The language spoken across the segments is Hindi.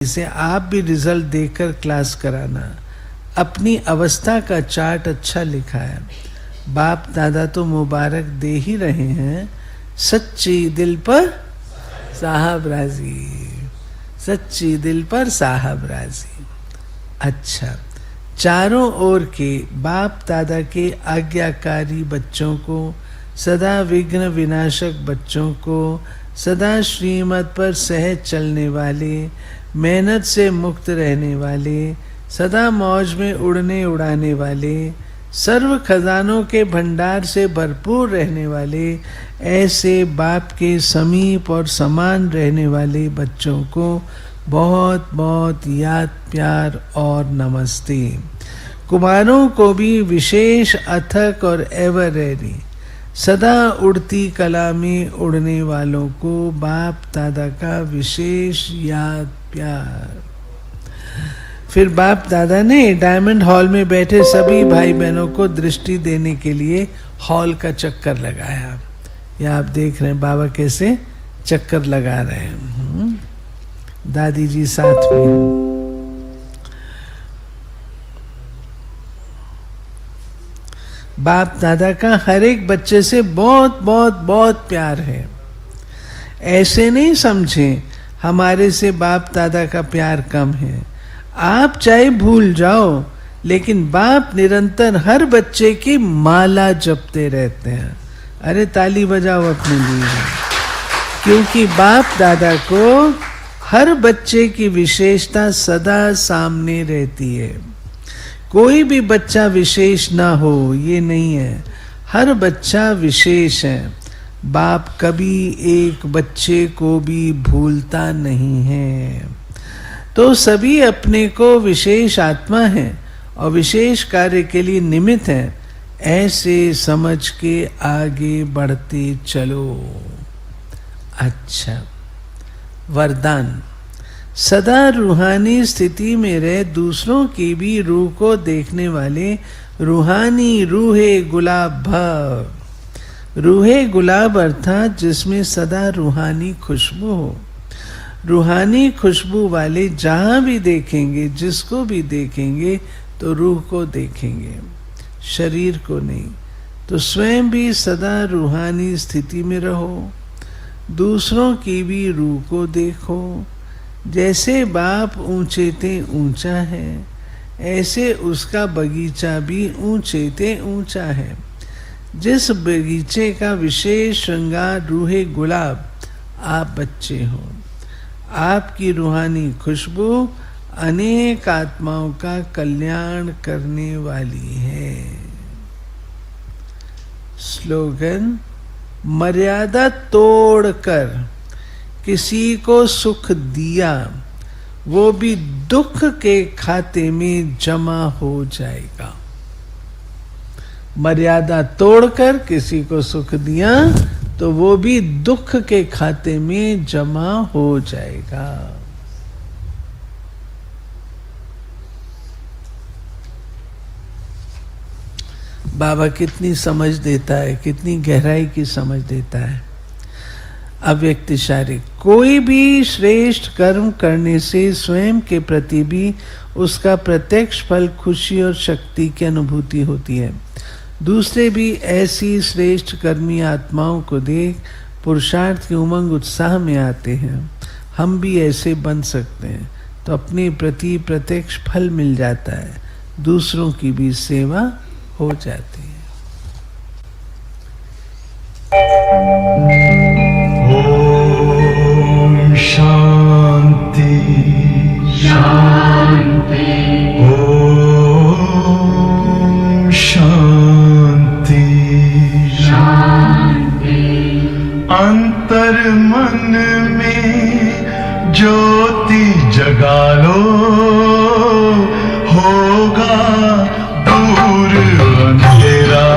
इसे आप भी रिजल्ट देखकर क्लास कराना। अपनी अवस्था का चार्ट अच्छा लिखा है। बाप दादा तो मुबारक दे ही रहे हैं, सच्ची दिल पर साहब राजी, सच्ची दिल पर साहब राजी। अच्छा, चारों ओर के बाप दादा के आज्ञाकारी बच्चों को, सदा विघ्न विनाशक बच्चों को, सदा श्रीमत पर सहज चलने वाले, मेहनत से मुक्त रहने वाले, सदा मौज में उड़ने उड़ाने वाले, सर्व खजानों के भंडार से भरपूर रहने वाले, ऐसे बाप के समीप और समान रहने वाले बच्चों को बहुत बहुत याद प्यार और नमस्ते। कुमारों को भी विशेष अथक और एवर रेडी सदा उड़ती कला में उड़ने वालों को बाप दादा का विशेष याद प्यार। फिर बाप दादा ने डायमंड हॉल में बैठे सभी भाई बहनों को दृष्टि देने के लिए हॉल का चक्कर लगाया। यह आप देख रहे हैं बाबा कैसे चक्कर लगा रहे हैं, दादी जी साथ में। बाप दादा का हर एक बच्चे से बहुत बहुत बहुत प्यार है। ऐसे नहीं समझें हमारे से बाप दादा का प्यार कम है। आप चाहे भूल जाओ, लेकिन बाप निरंतर हर बच्चे की माला जपते रहते हैं। अरे ताली बजाओ अपने लिए, क्योंकि बाप दादा को हर बच्चे की विशेषता सदा सामने रहती है। कोई भी बच्चा विशेष ना हो, ये नहीं है, हर बच्चा विशेष है। बाप कभी एक बच्चे को भी भूलता नहीं है। तो सभी अपने को विशेष आत्मा है और विशेष कार्य के लिए निमित्त है, ऐसे समझ के आगे बढ़ते चलो। अच्छा, वरदान। सदा रूहानी स्थिति में रह दूसरों की भी रूह को देखने वाले रूहानी रूहे गुलाब भव। रूहे गुलाब अर्थात जिसमें सदा रूहानी खुशबू हो। रूहानी खुशबू वाले जहां भी देखेंगे, जिसको भी देखेंगे तो रूह को देखेंगे, शरीर को नहीं। तो स्वयं भी सदा रूहानी स्थिति में रहो, दूसरों की भी रूह को देखो। जैसे बाप ऊंचे ते ऊंचा है, ऐसे उसका बगीचा भी ऊंचे ते ऊंचा है। जिस बगीचे का विशेष श्रृंगार रूहे गुलाब, आप बच्चे हो। आपकी रूहानी खुशबू अनेक आत्माओं का कल्याण करने वाली है। स्लोगन। मर्यादा तोड़कर किसी को सुख दिया, वो भी दुख के खाते में जमा हो जाएगा। मर्यादा तोड़कर किसी को सुख दिया तो वो भी दुख के खाते में जमा हो जाएगा। बाबा कितनी समझ देता है, कितनी गहराई की समझ देता है। अव्यक्त शारीरिक। कोई भी श्रेष्ठ कर्म करने से स्वयं के प्रति भी उसका प्रत्यक्ष फल खुशी और शक्ति की अनुभूति होती है। दूसरे भी ऐसी श्रेष्ठ कर्मी आत्माओं को देख पुरुषार्थ के उमंग उत्साह में आते हैं। हम भी ऐसे बन सकते हैं तो अपने प्रति प्रत्यक्ष फल मिल जाता है, दूसरों की भी सेवा हो जाती है। ओम शांति शांति। ओम शांति शांति। अंतर मन में ज्योति जगा लो, होगा दूर अंधेरा।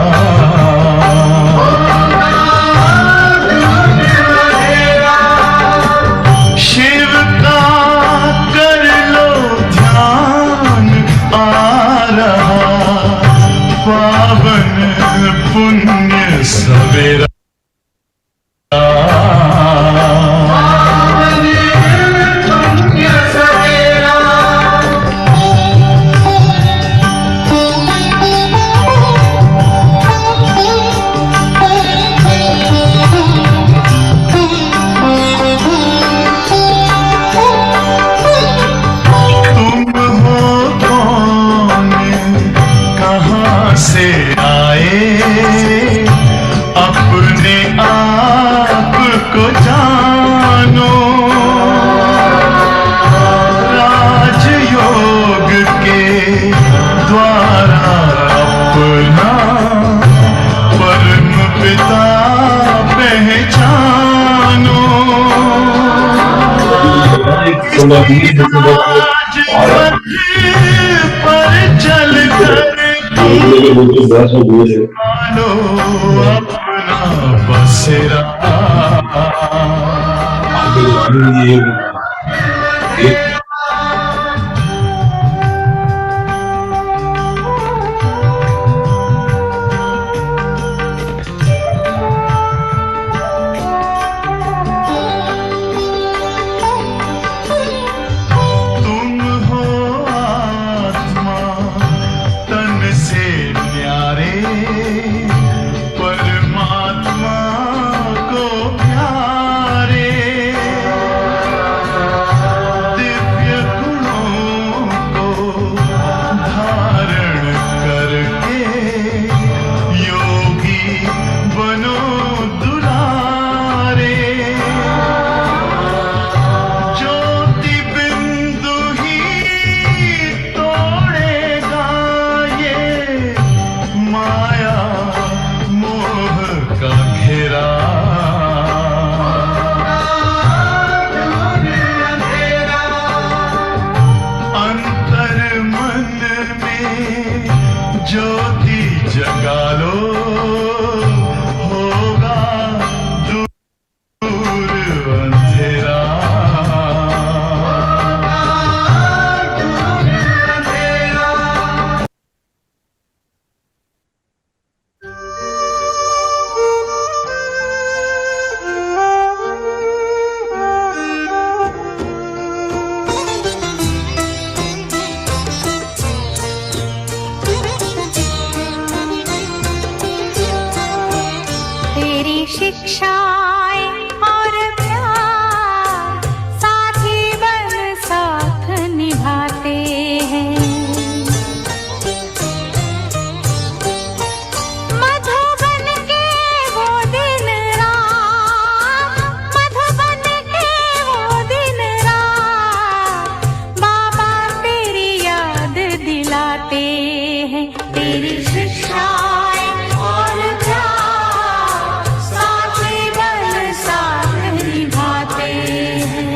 पुण्य सवेरा पुण्य सवेरा। आज पथ पर चल कर मानो अपना बसेरा। तुम हो आत्मा तन से न्यारे, परमात्मा को प्यारे। दिव्य गुणों को धारण करके योगी बनो दुलारे। ज्योति बिंदु ही तोड़ेगा ये माया मोह का घेरा। अंतर मन में ज्योति जगा लो, होगा दूर अंधेरा। तेरी शिक्षाएं और प्यार साथी बन साथ निभाते हैं। मधुबन के वो दिन रात, मधुबन के वो दिन रात, बाबा तेरी याद दिलाते हैं। तेरी शिक्षाएं और प्यार साथी बन साथ निभाते हैं।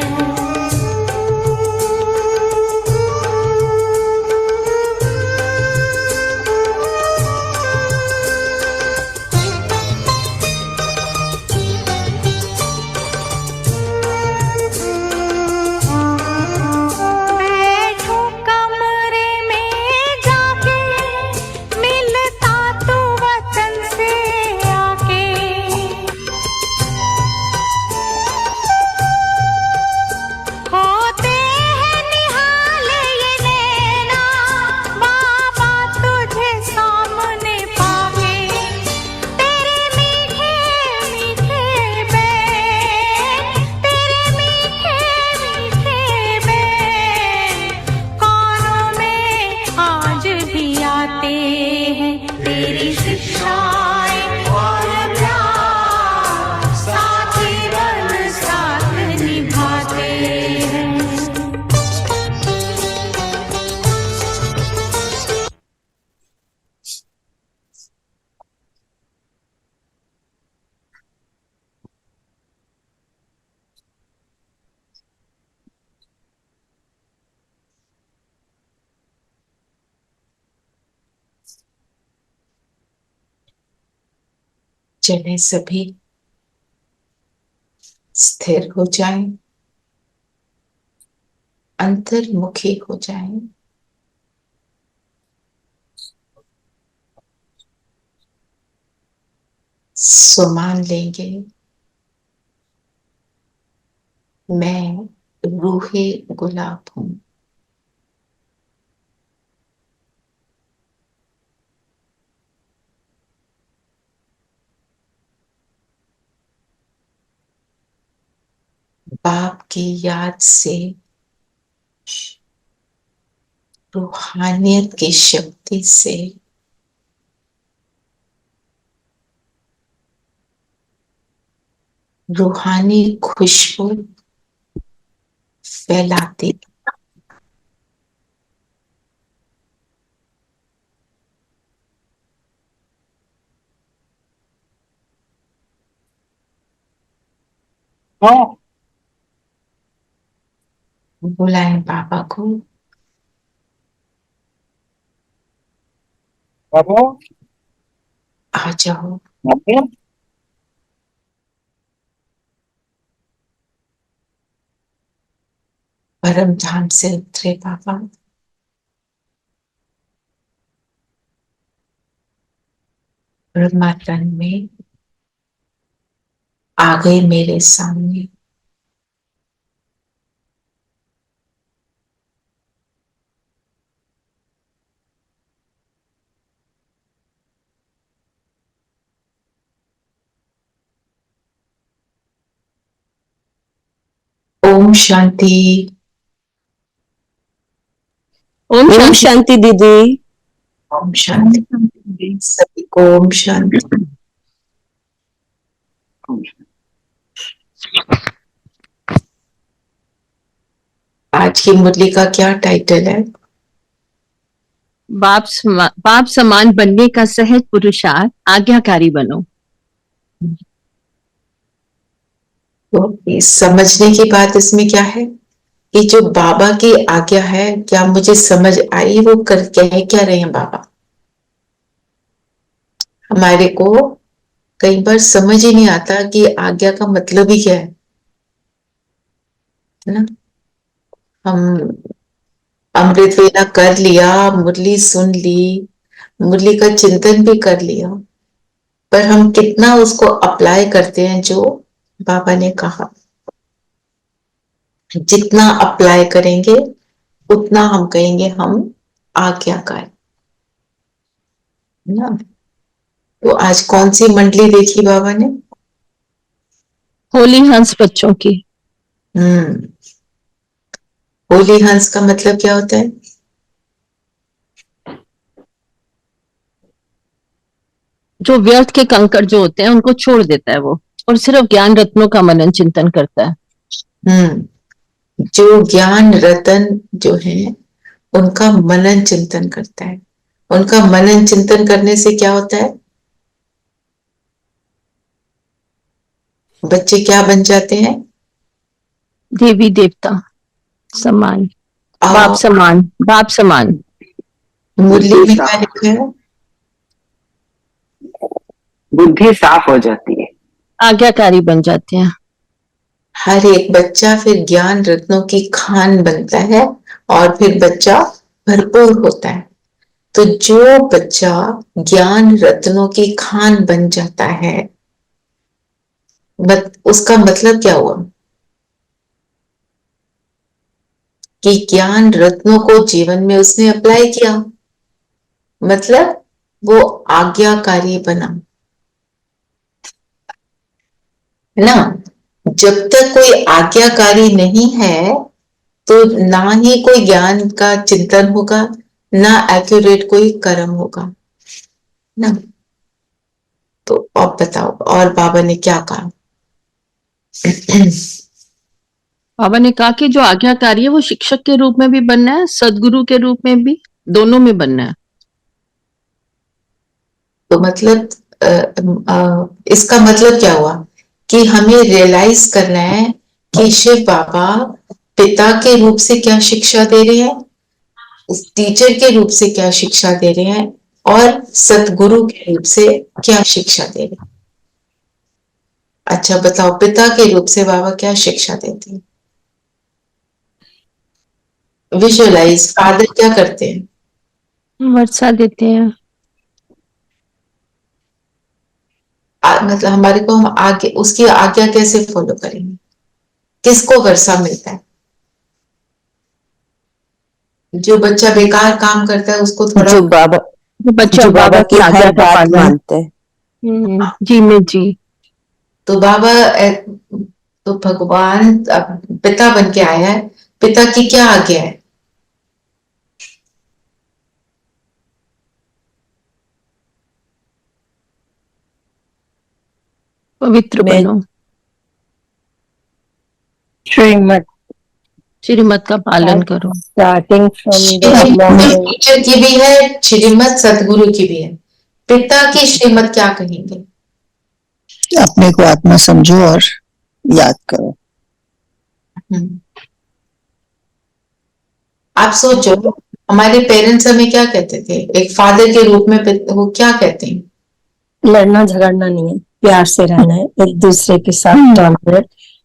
बैठो कमरे में जाके, मिलता तू वतन से आके। होते हैं निहाल ये नैना, बाबा तुझे सामने पाके। तेरे मीठे मीठे बैन, तेरे मीठे मीठे बैन, कानों में आज भी आते हैं। तेरी शिक्षाएं और प्यार साथी बन साथ निभाते हैं। चले सभी स्थिर हो जाएं, अंतर्मुखी हो जाएं। सुमान लेंगे, मैं रूहे गुलाब हूं। बाप की याद से रूहानियत की शक्ति से रूहानी खुशबू फैलाती बुलाएं बाबा को। बाबा, आ जाओ। बाबा, परम धाम से उतरे बाबा, ब्रह्मा तन में आ गए मेरे सामने। ओम शांति। ओम शांति दीदी। ओम शांति सभी को। ओम शांति। आज की मुरली का क्या टाइटल है? बाप समान बनने का सहज पुरुषार्थ, आज्ञाकारी बनो। तो इस समझने की बात इसमें क्या है कि जो बाबा की आज्ञा है, क्या मुझे समझ आई? वो कर कह क्या रहे हैं बाबा? हमारे को कई बार समझ ही नहीं आता कि आज्ञा का मतलब ही क्या है ना। हम अमृत वेला कर लिया, मुरली सुन ली, मुरली का चिंतन भी कर लिया, पर हम कितना उसको अप्लाई करते हैं जो बाबा ने कहा। जितना अप्लाई करेंगे उतना हम कहेंगे हम आज्ञाकारी ना। तो आज कौन सी मंडली देखी बाबा ने? होली हंस बच्चों की। होली हंस का मतलब क्या होता है? जो व्यर्थ के कंकड़ जो होते हैं उनको छोड़ देता है वो, और सिर्फ ज्ञान रत्नों का मनन चिंतन करता है। जो ज्ञान रतन जो है उनका मनन चिंतन करता है। उनका मनन चिंतन करने से क्या होता है? बच्चे क्या बन जाते हैं? देवी देवता समान, बाप और समान, बाप समान। मुरली में क्या लिखा है? बुद्धि साफ हो जाती है। आज्ञाकारी बन जाते हैं। हर एक बच्चा फिर ज्ञान रत्नों की खान बनता है और फिर बच्चा भरपूर होता है। तो जो बच्चा ज्ञान रत्नों की खान बन जाता है, उसका मतलब क्या हुआ कि ज्ञान रत्नों को जीवन में उसने अप्लाई किया, मतलब वो आज्ञाकारी बना, है ना। जब तक कोई आज्ञाकारी नहीं है तो ना ही कोई ज्ञान का चिंतन होगा, ना एक्यूरेट कोई कर्म होगा ना। तो अब बताओ और बाबा ने क्या कहा? बाबा ने कहा कि जो आज्ञाकारी है वो शिक्षक के रूप में भी बनना है, सदगुरु के रूप में भी, दोनों में बनना है। तो मतलब इसका मतलब क्या हुआ कि हमें रियलाइज करना है कि शिव बाबा पिता के रूप से क्या शिक्षा दे रहे हैं, टीचर के रूप से क्या शिक्षा दे रहे हैं, और सतगुरु के रूप से क्या शिक्षा दे रहे हैं। अच्छा बताओ, पिता के रूप से बाबा क्या शिक्षा देते हैं? विजुअलाइज, फादर क्या करते हैं? वर्षा देते हैं। मतलब हमारे को हम आगे उसकी आज्ञा कैसे फॉलो करेंगे? किसको वर्षा मिलता है? जो बच्चा बेकार काम करता है उसको थोड़ा, जो बच्चा बाबा की आज्ञा का पालन मानते हैं। जी में जी। तो बाबा तो भगवान पिता बन के आया है, पिता की क्या आज्ञा है? पवित्र बनो, श्रीमत का पालन करो। स्टार्टिंग फ्रॉम टीचर की भी है, श्रीमत सदगुरु की भी है। पिता की श्रीमत क्या कहेंगे? अपने को आत्मा समझो और याद करो। आप सोचो, हमारे पेरेंट्स हमें क्या कहते थे, एक फादर के रूप में वो क्या कहते हैं? लड़ना झगड़ना नहीं है, प्यार से रहना है, एक दूसरे के साथ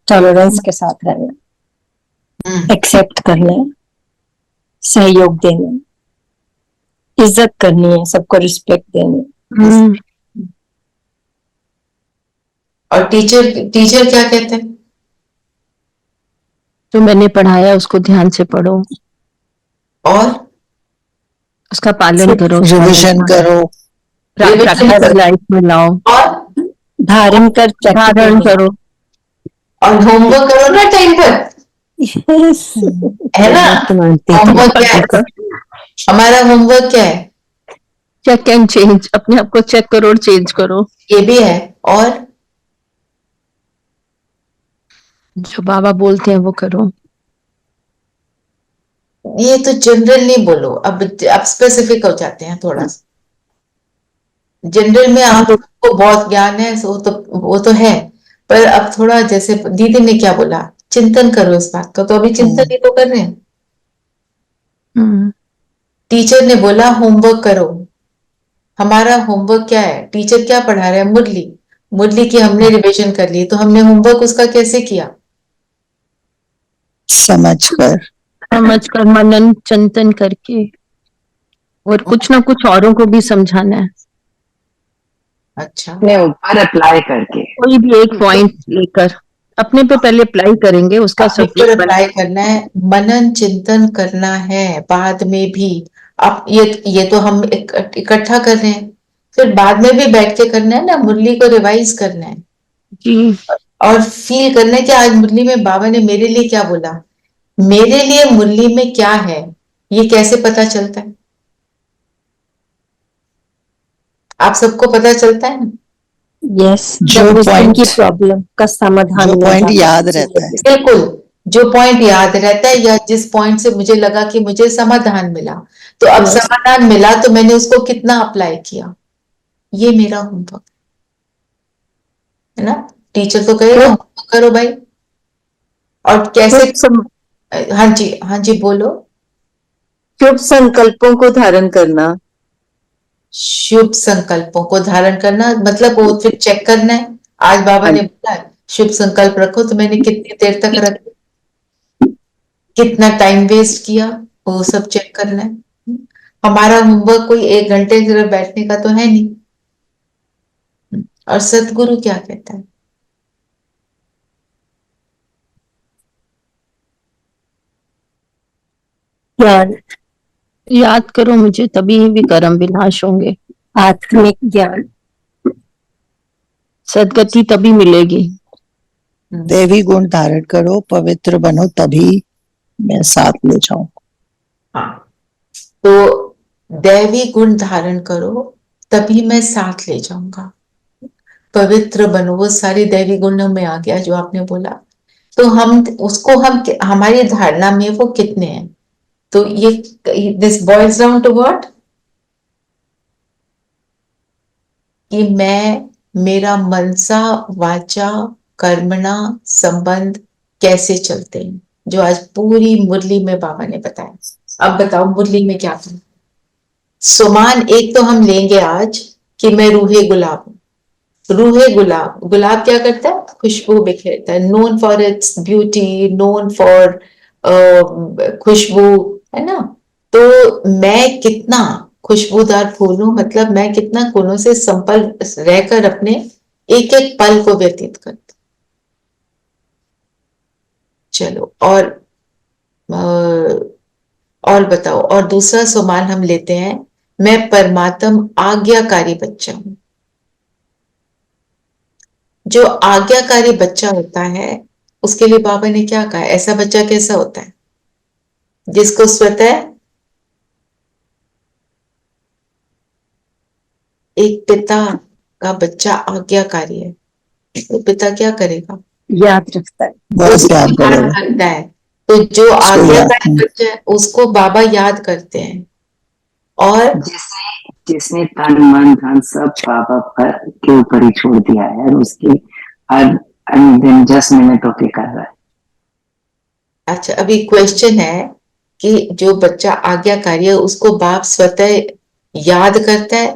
टॉलरेंस के साथ रहना, एक्सेप्ट करना है, सहयोग देना है, इज्जत करनी है, सबको रिस्पेक्ट देनी है। और टीचर टीचर क्या कहते हैं? जो मैंने पढ़ाया उसको ध्यान से पढ़ो, और उसका पालन करो, रिविजन करो, प्रैक्टिकल लाइफ में लाओ, और धारण कर धारण करो। और होमवर्क करो ना टाइम पर, है ना? होमवर्क क्या है? हमारा होमवर्क क्या है? चेक एंड चेंज, अपने आप को चेक करो और चेंज करो। ये भी है। और जो बाबा बोलते हैं वो करो। ये तो जनरल नहीं बोलो, अब स्पेसिफिक हो जाते हैं थोड़ा सा। जनरल में आपको बहुत ज्ञान है, वो तो है, पर अब थोड़ा, जैसे दीदी ने क्या बोला, चिंतन करो इस बात का, तो अभी चिंतन ही तो कर रहे हैं। टीचर ने बोला होमवर्क करो, हमारा होमवर्क क्या है? टीचर क्या पढ़ा रहे हैं? मुरली, मुरली की हमने रिवीजन कर ली, तो हमने होमवर्क उसका कैसे किया? समझकर मनन चिंतन करके, और कुछ ना कुछ औरों को भी समझाना है। अच्छा, अपने ऊपर अप्लाई करके, कोई भी एक पॉइंट लेकर अपने पे पहले अप्लाई करेंगे, उसका सब अप्लाई करना है, मनन चिंतन करना है बाद में भी। अब ये तो हम इकट्ठा कर रहे हैं, फिर बाद में भी बैठ के करना है ना, मुरली को रिवाइज करना है जी, और फील करना है कि आज मुरली में बाबा ने मेरे लिए क्या बोला, मेरे लिए मुरली में क्या है, ये कैसे पता चलता है? आप सबको पता चलता है ना? यस, जो पॉइंट की प्रॉब्लम का समाधान, जो पॉइंट याद रहता है, बिल्कुल, जो पॉइंट याद रहता है, या जिस पॉइंट से मुझे लगा कि मुझे समाधान मिला, तो अब समाधान मिला तो मैंने उसको कितना अप्लाई किया, ये मेरा होमवर्क है ना। टीचर तो कहेगा होमवर्क करो भाई, और कैसे? हाँ जी बोलो। शुभ संकल्पों को धारण करना, शुभ संकल्पों को धारण करना मतलब वो फिर चेक करना है। आज बाबा ने बोला शुभ संकल्प रखो, तो मैंने कितनी देर तक रखा, कितना टाइम वेस्ट किया, वो सब चेक करना है। हमारा होमवर्क कोई 1 घंटे सिर्फ बैठने का तो है नहीं। और सतगुरु क्या कहता है? ज्ञान, याद करो मुझे तभी विकर्म विनाश होंगे, आत्मिक ज्ञान, सदगति तभी मिलेगी। देवी गुण धारण करो, पवित्र बनो, तभी मैं साथ ले जाऊं। हाँ, तो दैवी गुण धारण करो तभी मैं साथ ले जाऊंगा, पवित्र बनो, वो सारी दैवी गुणों में आ गया जो आपने बोला। तो हम उसको, हमारी धारणा में वो कितने हैं? तो ये this boils down to what, कि मेरा मनसा वाचा कर्मणा संबंध कैसे चलते हैं, जो आज पूरी मुरली में बाबा ने बताया। अब बताओ मुरली में क्या करें? सुमान एक तो हम लेंगे आज कि मैं रूहे गुलाब हूं। रूहे गुलाब, गुलाब क्या करता है? खुशबू बिखेरता है, known for its beauty, known for खुशबू, है ना। तो मैं कितना खुशबूदार फूल हूं, मतलब मैं कितना गुणों से संपन्न रहकर अपने एक एक पल को व्यतीत करता। चलो, और बताओ। और दूसरा सुमान हम लेते हैं, मैं परमात्म आज्ञाकारी बच्चा हूं। जो आज्ञाकारी बच्चा होता है उसके लिए बाबा ने क्या कहा? ऐसा बच्चा कैसा होता है? जिसको स्वतः एक पिता का बच्चा आज्ञाकारी है, तो पिता क्या करेगा? याद रखता है, बस याद याद करेगा। रखता है। तो जो आज्ञाकारी बच्चा है उसको बाबा याद करते हैं। और जिसने तन मन धन सब बाबा पर के ऊपर ही छोड़ दिया है, और उसकी हर दिन 10 मिनट होके कर रहा है। अच्छा, अभी क्वेश्चन है कि जो बच्चा आज्ञाकारी है उसको बाप स्वतः याद करता है,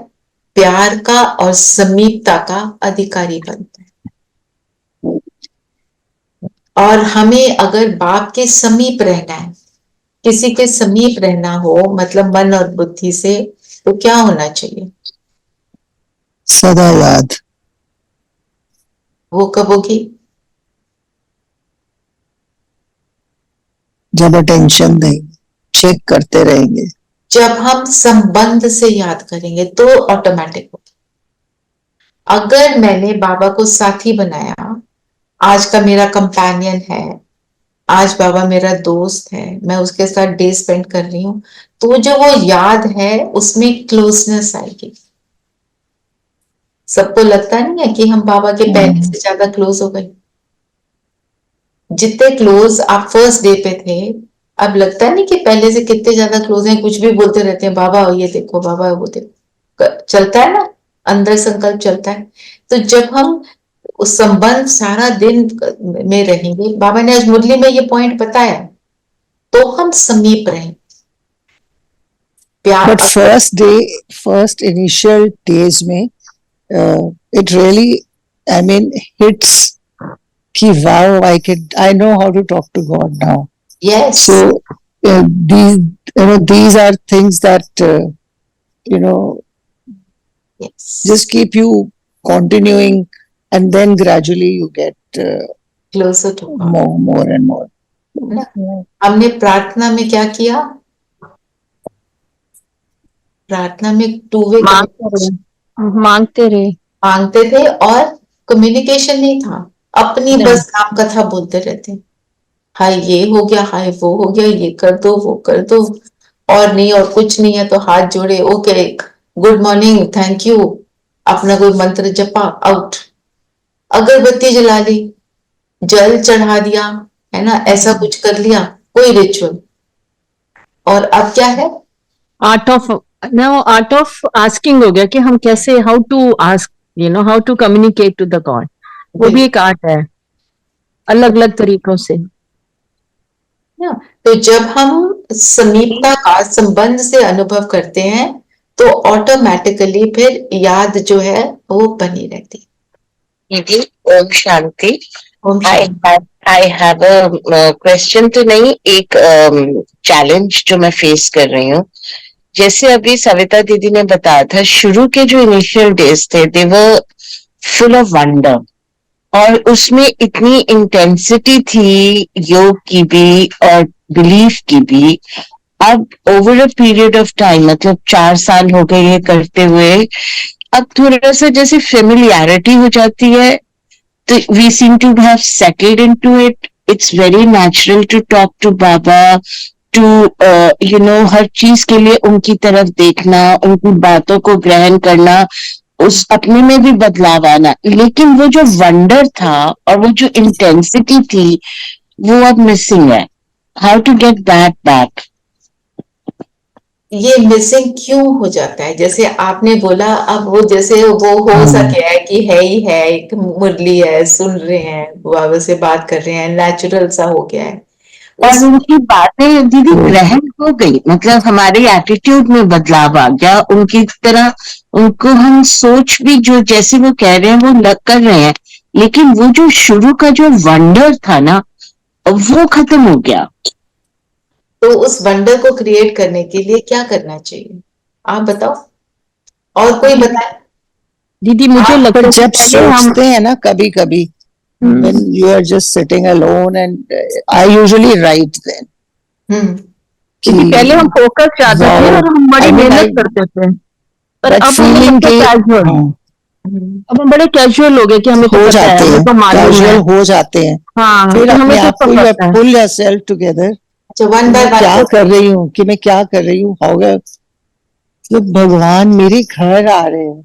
प्यार का और समीपता का अधिकारी बनता है। और हमें अगर बाप के समीप रहना है, किसी के समीप रहना हो, मतलब मन और बुद्धि से, तो क्या होना चाहिए? सदा याद। वो कब होगी? जब अटेंशन देंगे, चेक करते रहेंगे। जब हम संबंध से याद करेंगे तो ऑटोमेटिक होगा। अगर मैंने बाबा को साथी बनाया, आज का मेरा कंपेनियन है, आज बाबा मेरा दोस्त है, मैं उसके साथ डे स्पेंड कर रही हूँ, तो जो वो याद है उसमें क्लोजनेस आएगी। सबको लगता नहीं है कि हम बाबा के पहले से ज्यादा क्लोज हो गए? जितने क्लोज आप फर्स्ट डे पे थे, अब लगता नहीं कि पहले से कितने ज्यादा क्लोज हैं? कुछ भी बोलते रहते हैं, बाबा ये देखो, बाबा वो देखो, चलता है ना, अंदर संकल्प चलता है। तो जब हम उस संबंध सारा दिन में रहेंगे, बाबा ने आज मुरली में ये पॉइंट बताया, तो हम समीप रहें। बट फर्स्ट इनिशियल डेज में it really, I mean, hits कि wow, I know how to talk to God now. Yes. So these are things that Yes. just keep you continuing, and then gradually you get Closer to God. more and more. हमने प्रार्थना में क्या किया? प्रार्थना में टू वे मांगते रहे मांगते थे, और कम्युनिकेशन नहीं था, अपनी बस नाम कथा बोलते रहते। हाय ये हो गया, हाय वो हो गया, ये कर दो, वो कर दो, और नहीं, और कुछ नहीं है तो हाथ जोड़े, okay, good morning, thank you, अपना कोई मंत्र जपा, आउट। अगरबत्ती जला ली, जल चढ़ा दिया, है ना, ऐसा कुछ कर लिया, कोई रिचुअल। और अब क्या है? आर्ट ऑफ आस्किंग हो गया कि हम कैसे, how to ask, how to communicate to the god. वो भी एक आर्ट है, अलग अलग तरीकों से। तो जब हम समीपता का, संबंध से अनुभव करते हैं, तो ऑटोमेटिकली फिर याद जो है वो बनी रहती है। दीदी ओम शांति। ओम आई हैव अ क्वेश्चन, तो नहीं, एक चैलेंज जो मैं फेस कर रही हूँ। जैसे अभी सविता दीदी ने बताया था, शुरू के जो इनिशियल डेज थे, दे वर फुल ऑफ वंडर, और उसमें इतनी इंटेंसिटी थी योग की भी और बिलीफ की भी। अब over a period of time, मतलब 4 साल हो गए ये करते हुए, अब थोड़ा सा जैसे फेमिलियरिटी हो जाती है, तो we seem to have settled into it. It's very natural to talk to Baba, to हर चीज के लिए उनकी तरफ देखना, उनकी बातों को ग्रहण करना, उस अपने में भी बदलाव आना। लेकिन वो जो वंडर था और वो जो इंटेंसिटी थी, वो अब मिसिंग है। How to get that back? ये मिसिंग क्यों हो जाता है? जैसे आपने बोला, अब वो जैसे वो हो सके है कि है ही है, एक मुरली है, सुन रहे हैं, बाबा से बात कर रहे हैं, नेचुरल सा हो गया है। और उनकी बातें दीदी ग्रहण हो गई, मतलब हमारे एटीट्यूड में बदलाव आ गया, उनकी तरह उनको हम सोच भी, जो जैसे वो कह रहे हैं वो कर रहे हैं, लेकिन वो जो शुरू का जो वंडर था ना, वो खत्म हो गया। तो उस वंडर को क्रिएट करने के लिए क्या करना चाहिए, आप बताओ, और कोई बताए? दीदी मुझे लगता है जब सोचते हैं ना, कभी कभी when you are just sitting alone, and I usually write then. क्योंकि पहले हम फोकस चाहते थे और हम बड़ी मेहनत करते थे, पर अब हम कैजुअल, अब हम बड़े कैजुअल हो गए कि हमें हो जाते हैं, कैजुअल हो जाते हैं। हाँ, फिर तो अपने हमें आप को pull yourself together, one by one क्या कर रही हूँ, कि मैं क्या कर रही हूँ, हो गया, तो भगवान मेरे घर आ रहे हैं,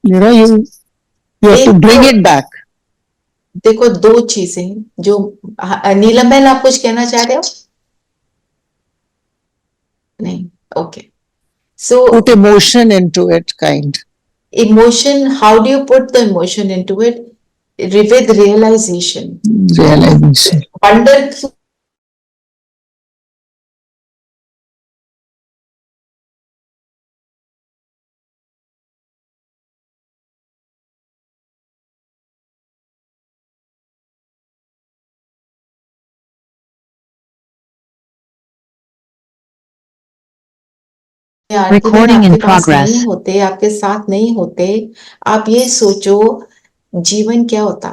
you have to bring it back. देखो, दो चीजें जो, नीलम बहन आप कुछ कहना चाह रहे हो? नहीं, okay. So put emotion into it, kind. Emotion, how do you put the emotion into it? With realization. Realization. Wonder आरती में आपके पास नहीं होते, आपके साथ नहीं होते, आप ये सोचो जीवन क्या होता।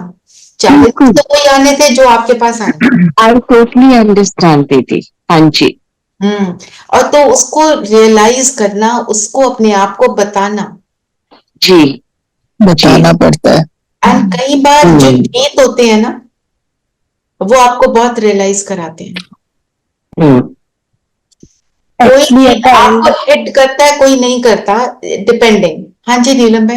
चैलेंज तो कोई आने थे जो आपके पास आए। आई टोटली अंडरस्टैंड दीदी। हाँ जी। और तो उसको रियलाइज करना, उसको अपने आप को बताना, जी बताना पड़ता है। एंड कई बार जो गीत होते हैं ना, वो आपको बहुत रियलाइज कराते हैं। कोई Actually, at गीत the आपको end, हिट करता है, कोई नहीं करता, डिपेंडिंग। हाँ जी नीलम भाई।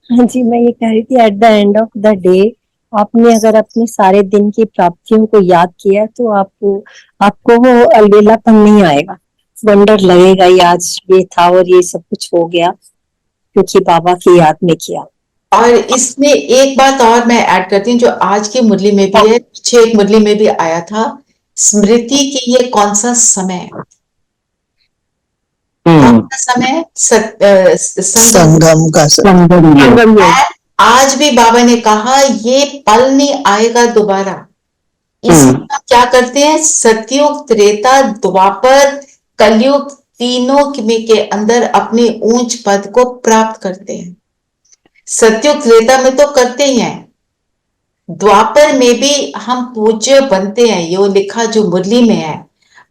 हाँ जी, मैं ये कह रही थी, at the end of the day आपने अगर अपने सारे दिन की प्राप्तियों को याद किया तो आपको वो अलबेलापन नहीं आएगा, वंडर लगेगा ये आज ये था और ये सब कुछ हो गया क्योंकि बाबा की याद में किया। और इसमें एक बात और मैं ऐड करती हूँ जो आज की मुरली में भी है, पीछे एक मुरली में भी आया था, स्मृति की ये कौन सा समय है? कौन सा समय? संगम का संगम। आज भी बाबा ने कहा ये पल नहीं आएगा दोबारा। इसमें हम क्या करते हैं? सतयुग, त्रेता, द्वापर, कलयुग, तीनों में के अंदर अपने ऊंच पद को प्राप्त करते हैं। सतयुग त्रेता में तो करते ही हैं, द्वापर में भी हम पूज्य बनते हैं, ये लिखा जो मुरली में है।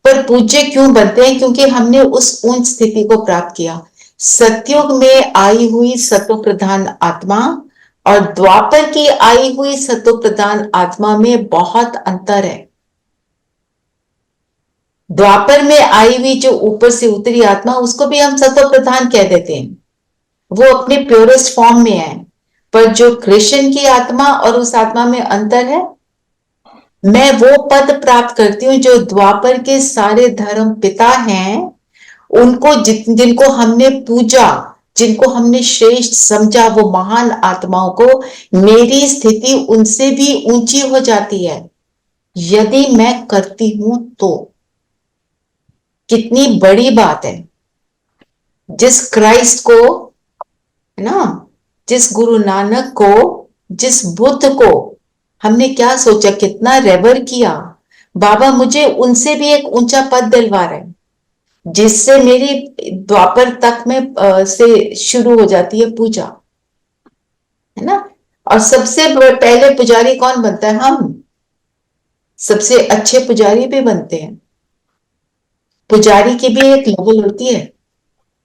पर पूज्य क्यों बनते हैं? क्योंकि हमने उस ऊंच स्थिति को प्राप्त किया। सतयुग में आई हुई सत्व प्रधान आत्मा और द्वापर की आई हुई सत्व प्रधान आत्मा में बहुत अंतर है। द्वापर में आई हुई जो ऊपर से उतरी आत्मा, उसको भी हम सत्व प्रधान कह देते हैं, वो अपने प्योरेस्ट फॉर्म में है। पर जो कृष्ण की आत्मा और उस आत्मा में अंतर है। मैं वो पद प्राप्त करती हूँ जो द्वापर के सारे धर्म पिता हैं, उनको जिनको हमने पूजा, जिनको हमने श्रेष्ठ समझा, वो महान आत्माओं को मेरी स्थिति उनसे भी ऊंची हो जाती है यदि मैं करती हूं तो। कितनी बड़ी बात है। जिस क्राइस्ट को, है ना, जिस गुरु नानक को, जिस बुद्ध को हमने क्या सोचा, कितना रेवर किया, बाबा मुझे उनसे भी एक ऊंचा पद दिलवा रहे हैं जिससे मेरी द्वापर तक में से शुरू हो जाती है पूजा, है ना। और सबसे पहले पुजारी कौन बनता है? हम। सबसे अच्छे पुजारी भी बनते हैं। पुजारी की भी एक लेवल होती है।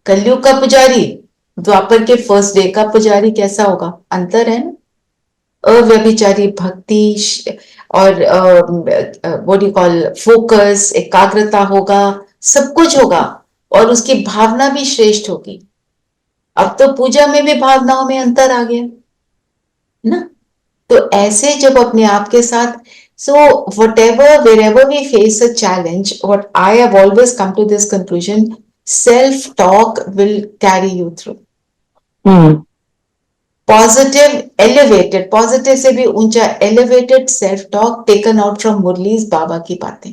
कलयुग का पुजारी, द्वापर के फर्स्ट डे का पुजारी कैसा होगा? अंतर है ना। अव्यभिचारी भक्ति और व्हाट यू कॉल फोकस, एकाग्रता होगा, सब कुछ होगा, और उसकी भावना भी श्रेष्ठ होगी। अब तो पूजा में भी भावनाओं में अंतर आ गया ना। तो ऐसे जब अपने आप के साथ, so whatever, wherever we face a challenge, what I have always come to this conclusion, self talk will carry you through. Positive elevated, positive से भी ऊंचा elevated self talk taken out from Murlis Baba की बातें।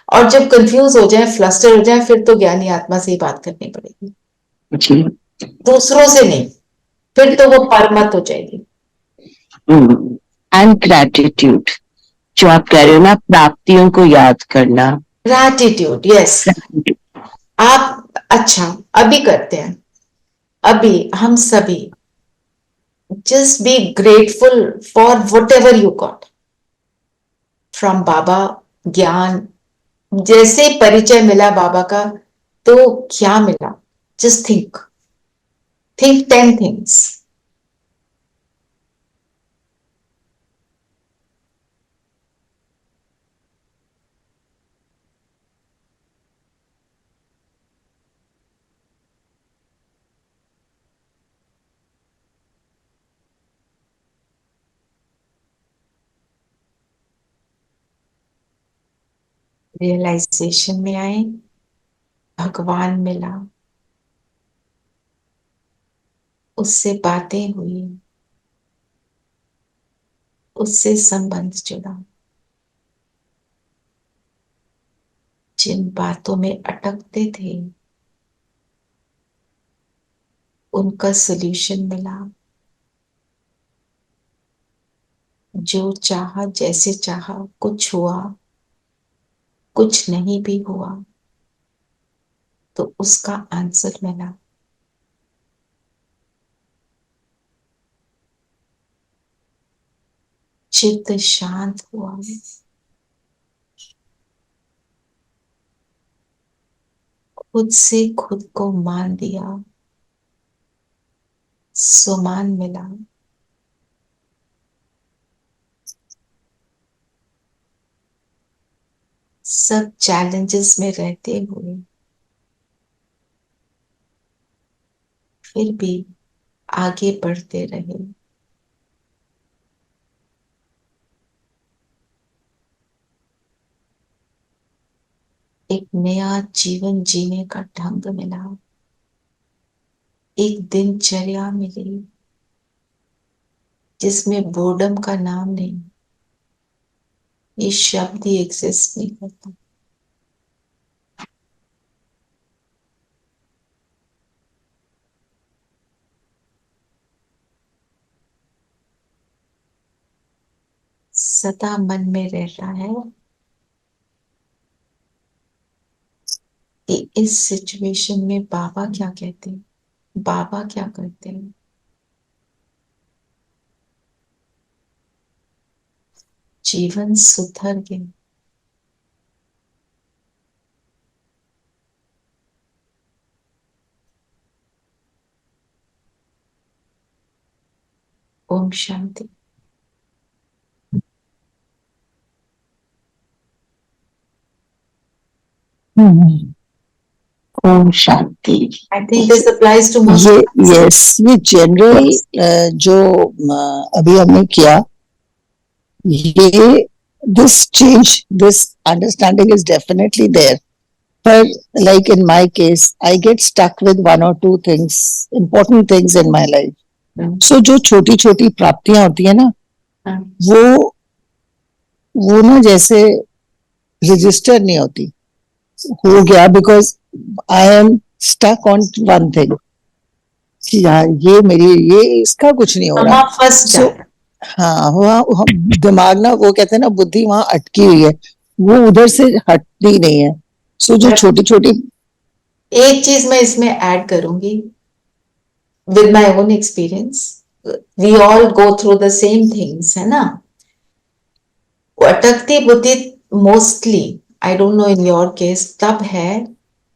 और जब कंफ्यूज हो जाए, फ्लस्टर हो जाए, फिर तो ज्ञानी आत्मा से ही बात करनी पड़ेगी, दूसरों से नहीं। फिर तो वो परमत हो जाएगी। एंड ग्रैटिट्यूड, जो आप कह रहे हो ना, प्राप्तियों को याद करना। Gratitude, yes. आप अच्छा अभी करते हैं, अभी हम सभी just be grateful for whatever you got from बाबा। ज्ञान, जैसे परिचय मिला बाबा का, तो क्या मिला? just think 10 things. रियलाइजेशन में आए, भगवान मिला, उससे बातें हुई, उससे संबंध जुड़ा। जिन बातों में अटकते थे उनका सॉल्यूशन मिला। जो चाहा, जैसे चाहा, कुछ हुआ, कुछ नहीं भी हुआ, तो उसका आंसर मिला। चित्त शांत हुआ, खुद से खुद को मान दिया, सम्मान मिला। सब चैलेंजेस में रहते हुए फिर भी आगे बढ़ते रहे। एक नया जीवन जीने का ढंग मिला, एक दिनचर्या मिली जिसमें बोर्डम का नाम नहीं, ये शब्द ही एग्जिस्ट नहीं करता। सदा मन में रहता है कि इस सिचुएशन में बाबा क्या कहते हैं, बाबा क्या करते हैं। जीवन सुधर गया। Om Shanti. Om Shanti. I think this applies to most. ये जनरल जो अभी हमने किया, ये this change, this understanding is definitely there. But like in my case, I get stuck with one or two things, important things in my life. So जो छोटी छोटी प्राप्तियां होती है ना, वो ना जैसे रजिस्टर नहीं होती, हो गया because I am stuck on one thing कि यार ये इसका कुछ नहीं हो रहा। So, हाँ, वहाँ दिमाग ना, वो कहते हैं ना, बुद्धि वहाँ अटकी हुई है, वो उधर से हटती नहीं है। So जो छोटी छोटी, एक चीज मैं इसमें ऐड करूंगी, with my own experience, we all go through the same things, है ना। अटकती बुद्धि mostly, I don't know in your case, तब है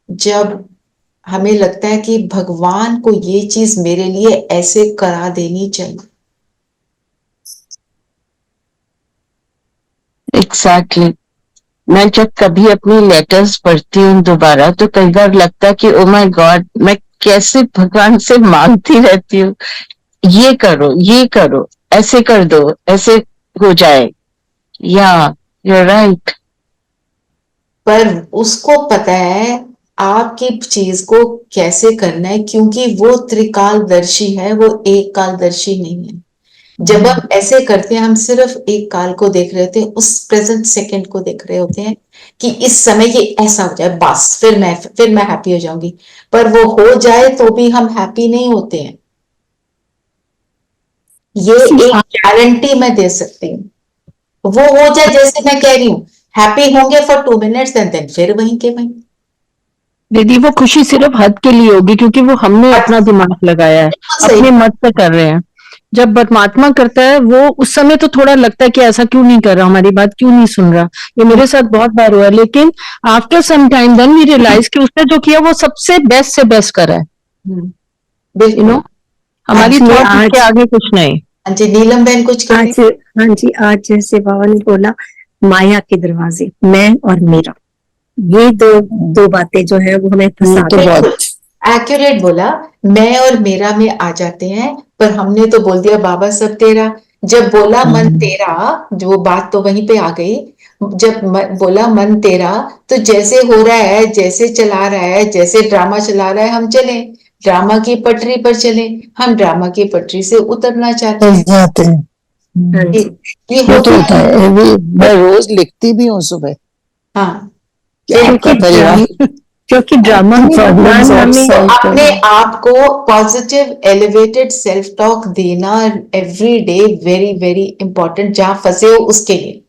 जब हमें लगता है कि भगवान को ये चीज मेरे लिए ऐसे करा देनी चाहिए। एग्जैक्टली। मैं जब कभी अपनी लेटर्स पढ़ती हूँ दोबारा, तो कई बार लगता है कि ओ माय गॉड, मैं कैसे भगवान से मांगती रहती हूँ, ये करो, ऐसे कर दो, ऐसे हो जाए। या यू आर राइट। पर उसको पता है आपकी चीज को कैसे करना है, क्योंकि वो त्रिकालदर्शी है, वो एक कालदर्शी नहीं है। जब हम ऐसे करते हैं, हम सिर्फ एक काल को देख रहे होते हैं, उस प्रेजेंट सेकंड को देख रहे होते हैं कि इस समय ये ऐसा हो जाए, बस फिर मैं हैप्पी हो जाऊंगी। पर वो हो जाए तो भी हम हैप्पी नहीं होते हैं। ये एक गारंटी मैं दे सकती हूँ, वो हो जाए, जैसे मैं कह रही हूँ, हैप्पी होंगे फॉर 2 मिनट्स एंड देन फिर वहीं के वहीं। दीदी वो खुशी सिर्फ हद के लिए होगी, क्योंकि वो हमने अपना दिमाग लगाया है, अपने मत से कर रहे हैं। जब परमात्मा करता है, वो उस समय तो थोड़ा लगता है कि ऐसा क्यों नहीं कर रहा, हमारी बात क्यों नहीं सुन रहा। ये मेरे साथ बहुत बार हुआ है, लेकिन after some time then we realize कि उसने जो किया वो सबसे बेस्ट से बेस्ट करा है। यू नो, हमारी थॉट के आगे कुछ नहीं। हाँ जी, नीलम बहन कुछ हाँ जी, आज जैसे बाबा ने बोला, माया के दरवाजे, मैं और मेरा, ये दो बातें जो है वो हमें फंसाते हैं। एक्यूरेट बोला, मैं और मेरा में आ जाते हैं, पर हमने तो बोल दिया बाबा सब तेरा। जब बोला मन तेरा, जो बात तो वहीं पे आ गई। जब बोला मन तेरा, तो जैसे हो रहा है, जैसे चला रहा है, जैसे ड्रामा चला रहा है, हम चले ड्रामा की पटरी पर चले। हम ड्रामा की पटरी से उतरना चाहते हैं। ये होता है। मैं रोज लिखती भी हूँ सुबह। हाँ, क्योंकि ड्रामा में भगवान हमें अपने आप को पॉजिटिव एलिवेटेड सेल्फ टॉक देना every day very very important. जहां फंसे हो उसके लिए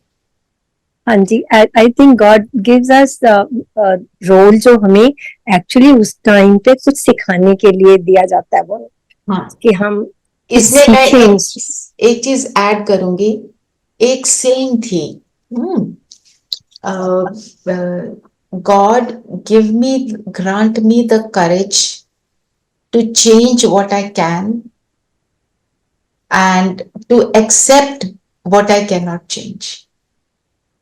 हाँ जी, I think God gives us role जो हमें एक्चुअली उस टाइम पे कुछ सिखाने के लिए दिया जाता है, वो हाँ, कि हम इसमें मैं सीखें। एक चीज ऐड करूंगी। एक सेइंग थी, god give me, grant me the courage to change what I can and to accept what I cannot change,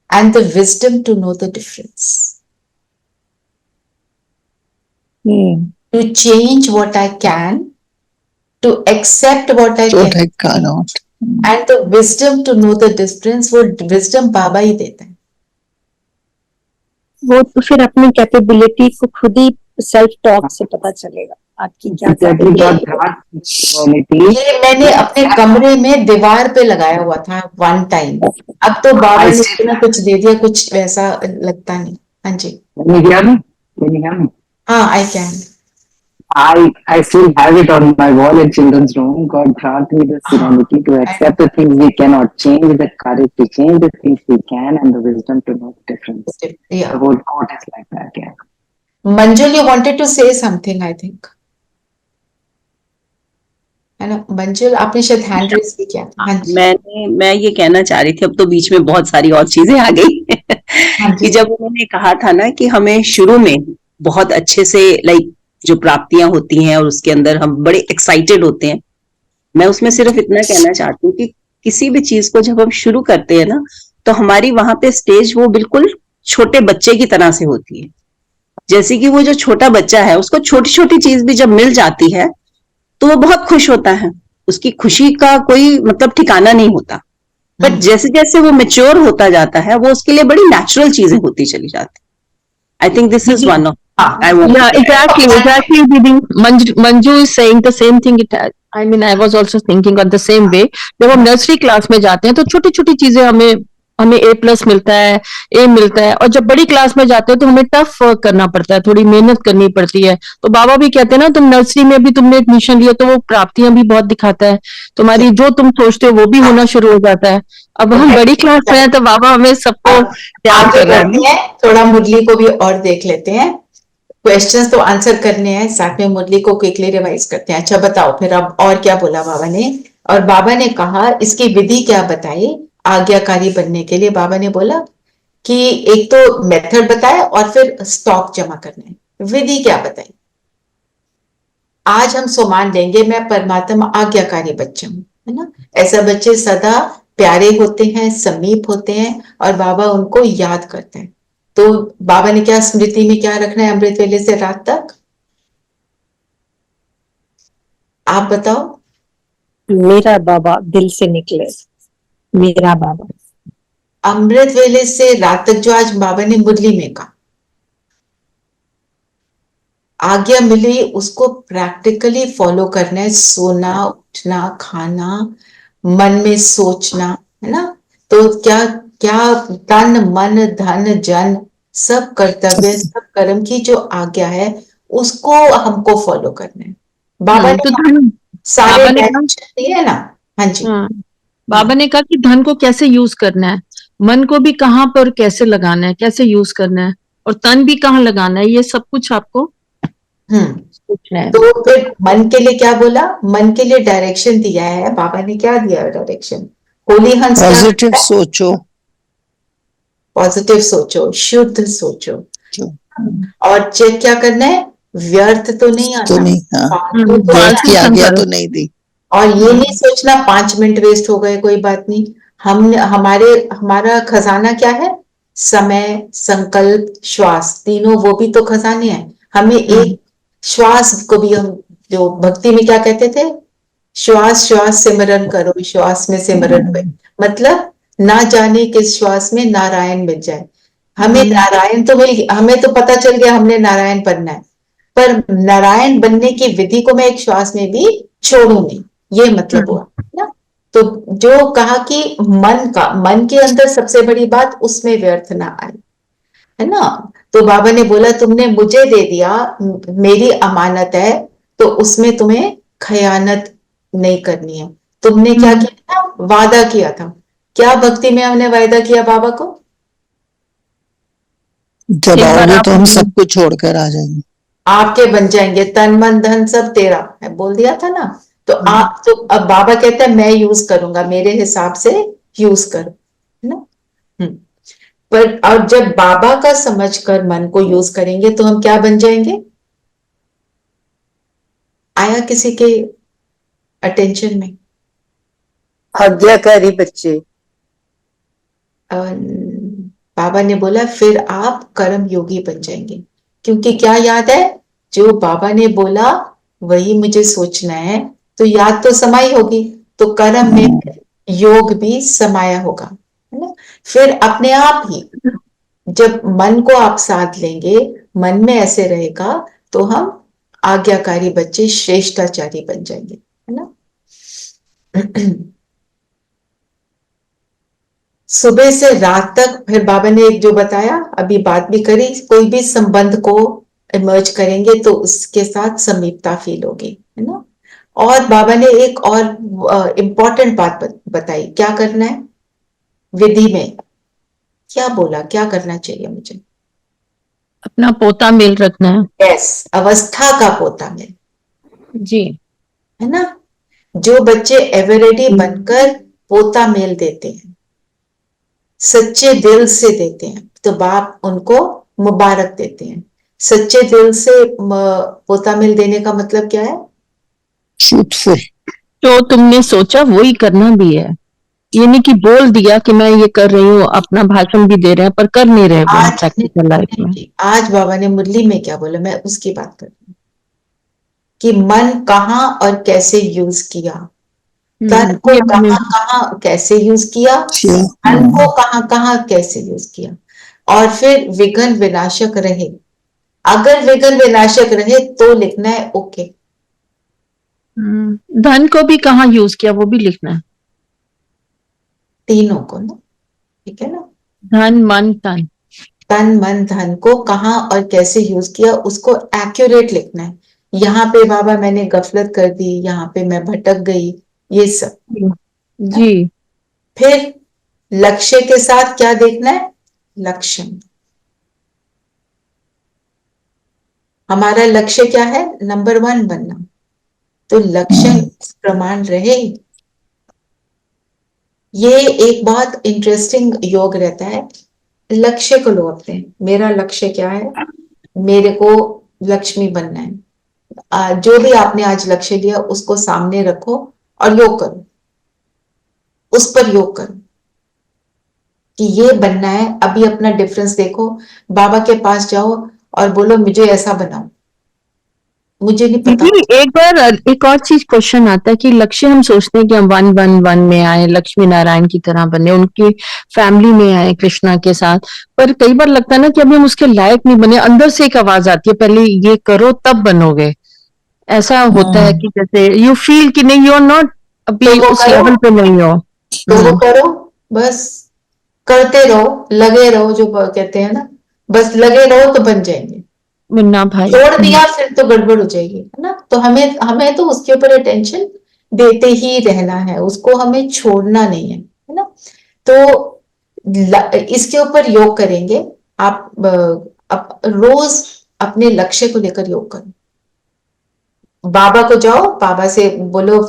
and the wisdom to know the difference. To change what I can, to accept what I What can, I cannot. and the wisdom to know the difference. वो wisdom बाबा ही देता है। वो तो फिर अपनी कैपेबिलिटी को खुद ही सेल्फ टॉक से पता चलेगा आपकी क्या ये मैंने अपने कमरे में दीवार पे लगाया हुआ था वन टाइम। अब तो बाबा ने इतना कुछ दे दिया, कुछ वैसा लगता नहीं। हाँ जी, हाँ, I can. I still have it on my wall in children's room. God grant me the serenity to accept the things we cannot change, the courage to change the things we can, and the wisdom to know the difference. Yeah. The whole quote is like that. Yeah. Manjul, you wanted to say something, I think. है ना मंजुल, आपने शायद हैंड रेज भी किया था। हाँ जी, मैं ये कहना चाह रही थी, अब तो बीच में बहुत सारी और चीजें आ गई कि जब उन्होंने कहा था ना कि हमें शुरू में बहुत अच्छे से लाइक जो प्राप्तियां होती हैं और उसके अंदर हम बड़े एक्साइटेड होते हैं। मैं उसमें सिर्फ इतना कहना चाहती हूँ कि किसी भी चीज को जब हम शुरू करते हैं ना, तो हमारी वहां पे स्टेज वो बिल्कुल छोटे बच्चे की तरह से होती है। जैसे कि वो जो छोटा बच्चा है, उसको छोटी छोटी चीज भी जब मिल जाती है तो वो बहुत खुश होता है, उसकी खुशी का कोई मतलब ठिकाना नहीं होता। बट जैसे जैसे वो मैच्योर होता जाता है, वो उसके लिए बड़ी नेचुरल चीजें होती चली जाती। I think this is one of exactly Didi. Manju is saying the same thing. I mean, I was also thinking on the same way. जब हम नर्सरी क्लास में जाते हैं तो छोटी छोटी चीजें हमें A+ मिलता है, A मिलता है, और जब बड़ी क्लास में जाते हैं तो हमें टफ वर्क करना पड़ता है, थोड़ी मेहनत करनी पड़ती है। तो बाबा भी कहते हैं ना, तुम नर्सरी में भी तुमने एडमिशन लिया तो वो प्राप्तियां भी बहुत दिखाता है, तुम्हारी जो तुम सोचते हो वो भी होना शुरू हो जाता है। अब हम बड़ी क्लास में हैं तो बाबा हमें सबको प्यार कर रहे हैं। थोड़ा मुरली को भी और देख लेते हैं, क्वेश्चंस तो आंसर करने हैं, साथ में मुरली को क्विकली रिवाइज करते हैं। अच्छा बताओ फिर अब और क्या बोला बाबा ने। और बाबा ने कहा इसकी विधि क्या बताई आज्ञाकारी बनने के लिए। बाबा ने बोला कि एक तो मेथड बताया और फिर स्टॉक जमा करना है। विधि क्या बताई? आज हम सोमान लेंगे, मैं परमात्मा आज्ञाकारी बच्चा हूं, है ना। ऐसा बच्चे सदा प्यारे होते हैं, समीप होते हैं और बाबा उनको याद करते हैं। तो बाबा ने क्या स्मृति में क्या रखना है अमृत वेले से रात तक? आप बताओ। मेरा बाबा दिल से निकले, मेरा बाबा। अमृत वेले से रात तक जो आज बाबा ने मुरली में कहा, आज्ञा मिली, उसको प्रैक्टिकली फॉलो करना है। सोना, उठना, खाना, मन में सोचना, है ना। तो क्या क्या तन मन धन जन सब कर्तव्य, सब कर्म की जो आज्ञा है उसको हमको फॉलो करना है। बाबा ने सारे दिए ना। हाँ जी, बाबा ने कहा कि धन को कैसे यूज करना है, मन को भी कहाँ पर कैसे लगाना है, कैसे यूज करना है, और तन भी कहाँ लगाना है, ये सब कुछ आपको सोचना है। तो फिर मन के लिए क्या बोला? मन के लिए डायरेक्शन दिया है बाबा ने। क्या दिया डायरेक्शन? होली हंस, पॉजिटिव सोचो, पॉजिटिव सोचो, शुद्ध सोचो, और चेक क्या करना है? व्यर्थ तो नहीं आना, व्यर्थ की आज्ञा तो नहीं दी। और ये नहीं सोचना 5 मिनट वेस्ट हो गए, कोई बात नहीं। हमारा खजाना क्या है? समय, संकल्प, श्वास, तीनों वो भी तो खजाने हैं। हमें एक श्वास को भी हम जो भक्ति में क्या कहते थे, श्वास श्वास सिमरन करो, श्वास में सिमरन हुए, मतलब ना जाने किस श्वास में नारायण मिल जाए। हमें नारायण तो हमें तो पता चल गया हमने नारायण बनना है, पर नारायण बनने की विधि को मैं एक श्वास में भी छोड़ू नहीं, ये मतलब हुआ ना। तो जो कहा कि मन के अंदर सबसे बड़ी बात, उसमें व्यर्थ ना आए, है ना। तो बाबा ने बोला तुमने मुझे दे दिया, मेरी अमानत है, तो उसमें तुम्हें खयानत नहीं करनी है। तुमने क्या किया था? वादा किया था। क्या भक्ति में हमने वायदा किया बाबा को? जब एक बार आओगे आप तो हम सब कुछ छोड़कर आ जाएंगे। आपके बन जाएंगे, तन मन धन सब तेरा है, बोल दिया था ना। तो आप तो अब बाबा कहते हैं मैं यूज करूंगा, मेरे हिसाब से यूज करो, है ना। पर और जब बाबा का समझकर मन को यूज करेंगे तो हम क्या बन जाएंगे? आया किसी के अटेंशन में? आज्ञाकारी बच्चे। बाबा ने बोला फिर आप कर्म योगी बन जाएंगे, क्योंकि क्या याद है, जो बाबा ने बोला वही मुझे सोचना है, तो याद तो समाई होगी, तो कर्म में योग भी समाया होगा, है ना। फिर अपने आप ही जब मन को आप साध लेंगे, मन में ऐसे रहेगा, तो हम आज्ञाकारी बच्चे श्रेष्ठाचारी बन जाएंगे, है ना। सुबह से रात तक फिर बाबा ने एक जो बताया, अभी बात भी करी, कोई भी संबंध को इमर्ज करेंगे तो उसके साथ समीपता फील होगी, है ना। और बाबा ने एक और इम्पोर्टेंट बात बताई, क्या करना है विधि में, क्या बोला, क्या करना चाहिए मुझे? अपना पोता मेल रखना है। यस, अवस्था का पोता मेल, जी, है ना। जो बच्चे एवरेडी बनकर पोता मेल देते हैं, सच्चे दिल से देते हैं, तो बाप उनको मुबारक देते हैं। सच्चे दिल से पोता मिल देने का मतलब क्या है? ट्रूथफुल। जो तुमने सोचा वही करना भी है, ये नहीं कि बोल दिया कि मैं ये कर रही हूँ, अपना भाषण भी दे रहे हैं पर कर नहीं रहे वो प्रैक्टिकल लाइफ में। आज बाबा ने मुरली में क्या बोला, मैं उसकी बात कर रही हूँ कि मन कहाँ और कैसे यूज किया, तन को कहाँ कहाँ कैसे यूज किया, मन को कहाँ कहाँ कैसे यूज किया, और फिर विघ्न विनाशक रहे। अगर विघ्न विनाशक रहे तो लिखना है ओके। धन को भी कहाँ यूज किया वो भी लिखना है, तीनों को ना, ठीक है ना। धन मन तन, तन मन धन को कहाँ और कैसे यूज किया उसको एक्यूरेट लिखना है। यहाँ पे बाबा मैंने गफलत कर दी, यहाँ पे मैं भटक गई, ये सब जी। फिर लक्ष्य के साथ क्या देखना है, लक्षण। हमारा लक्ष्य क्या है, नंबर 1 बनना, तो लक्षण इस प्रमाण रहे। ये एक बहुत इंटरेस्टिंग योग रहता है, लक्ष्य को लो अपने, मेरा लक्ष्य क्या है, मेरे को लक्ष्मी बनना है। जो भी आपने आज लक्ष्य लिया उसको सामने रखो और योग करो, उस पर योग करो कि ये बनना है। अभी अपना डिफरेंस देखो, बाबा के पास जाओ और बोलो मुझे ऐसा बनाओ, मुझे नहीं पता। एक बार एक और चीज क्वेश्चन आता है कि लक्ष्य हम सोचते हैं कि हम 1-1-1 में आए, लक्ष्मी नारायण की तरह बने, उनकी फैमिली में आए कृष्णा के साथ, पर कई बार लगता है ना कि अभी हम उसके लायक नहीं बने, अंदर से एक आवाज आती है पहले ये करो तब बनोगे। ऐसा होता है कि जैसे यू फील कि नहीं, यू आर नॉट अभी तो उस लेवल पे नहीं हो, तो वो करो, बस करते रहो, लगे रहो, जो कहते हैं ना, बस लगे रहो तो बन जाएंगे। मुन्ना भाई छोड़ दिया फिर तो गड़बड़ हो जाएगी, है ना। तो हमें हमें तो उसके ऊपर अटेंशन देते ही रहना है, उसको हमें छोड़ना नहीं है ना। तो इसके ऊपर योग करेंगे आप, रोज अपने लक्ष्य को लेकर योग करो। बाबा को जाओ, बाबा से बोलो,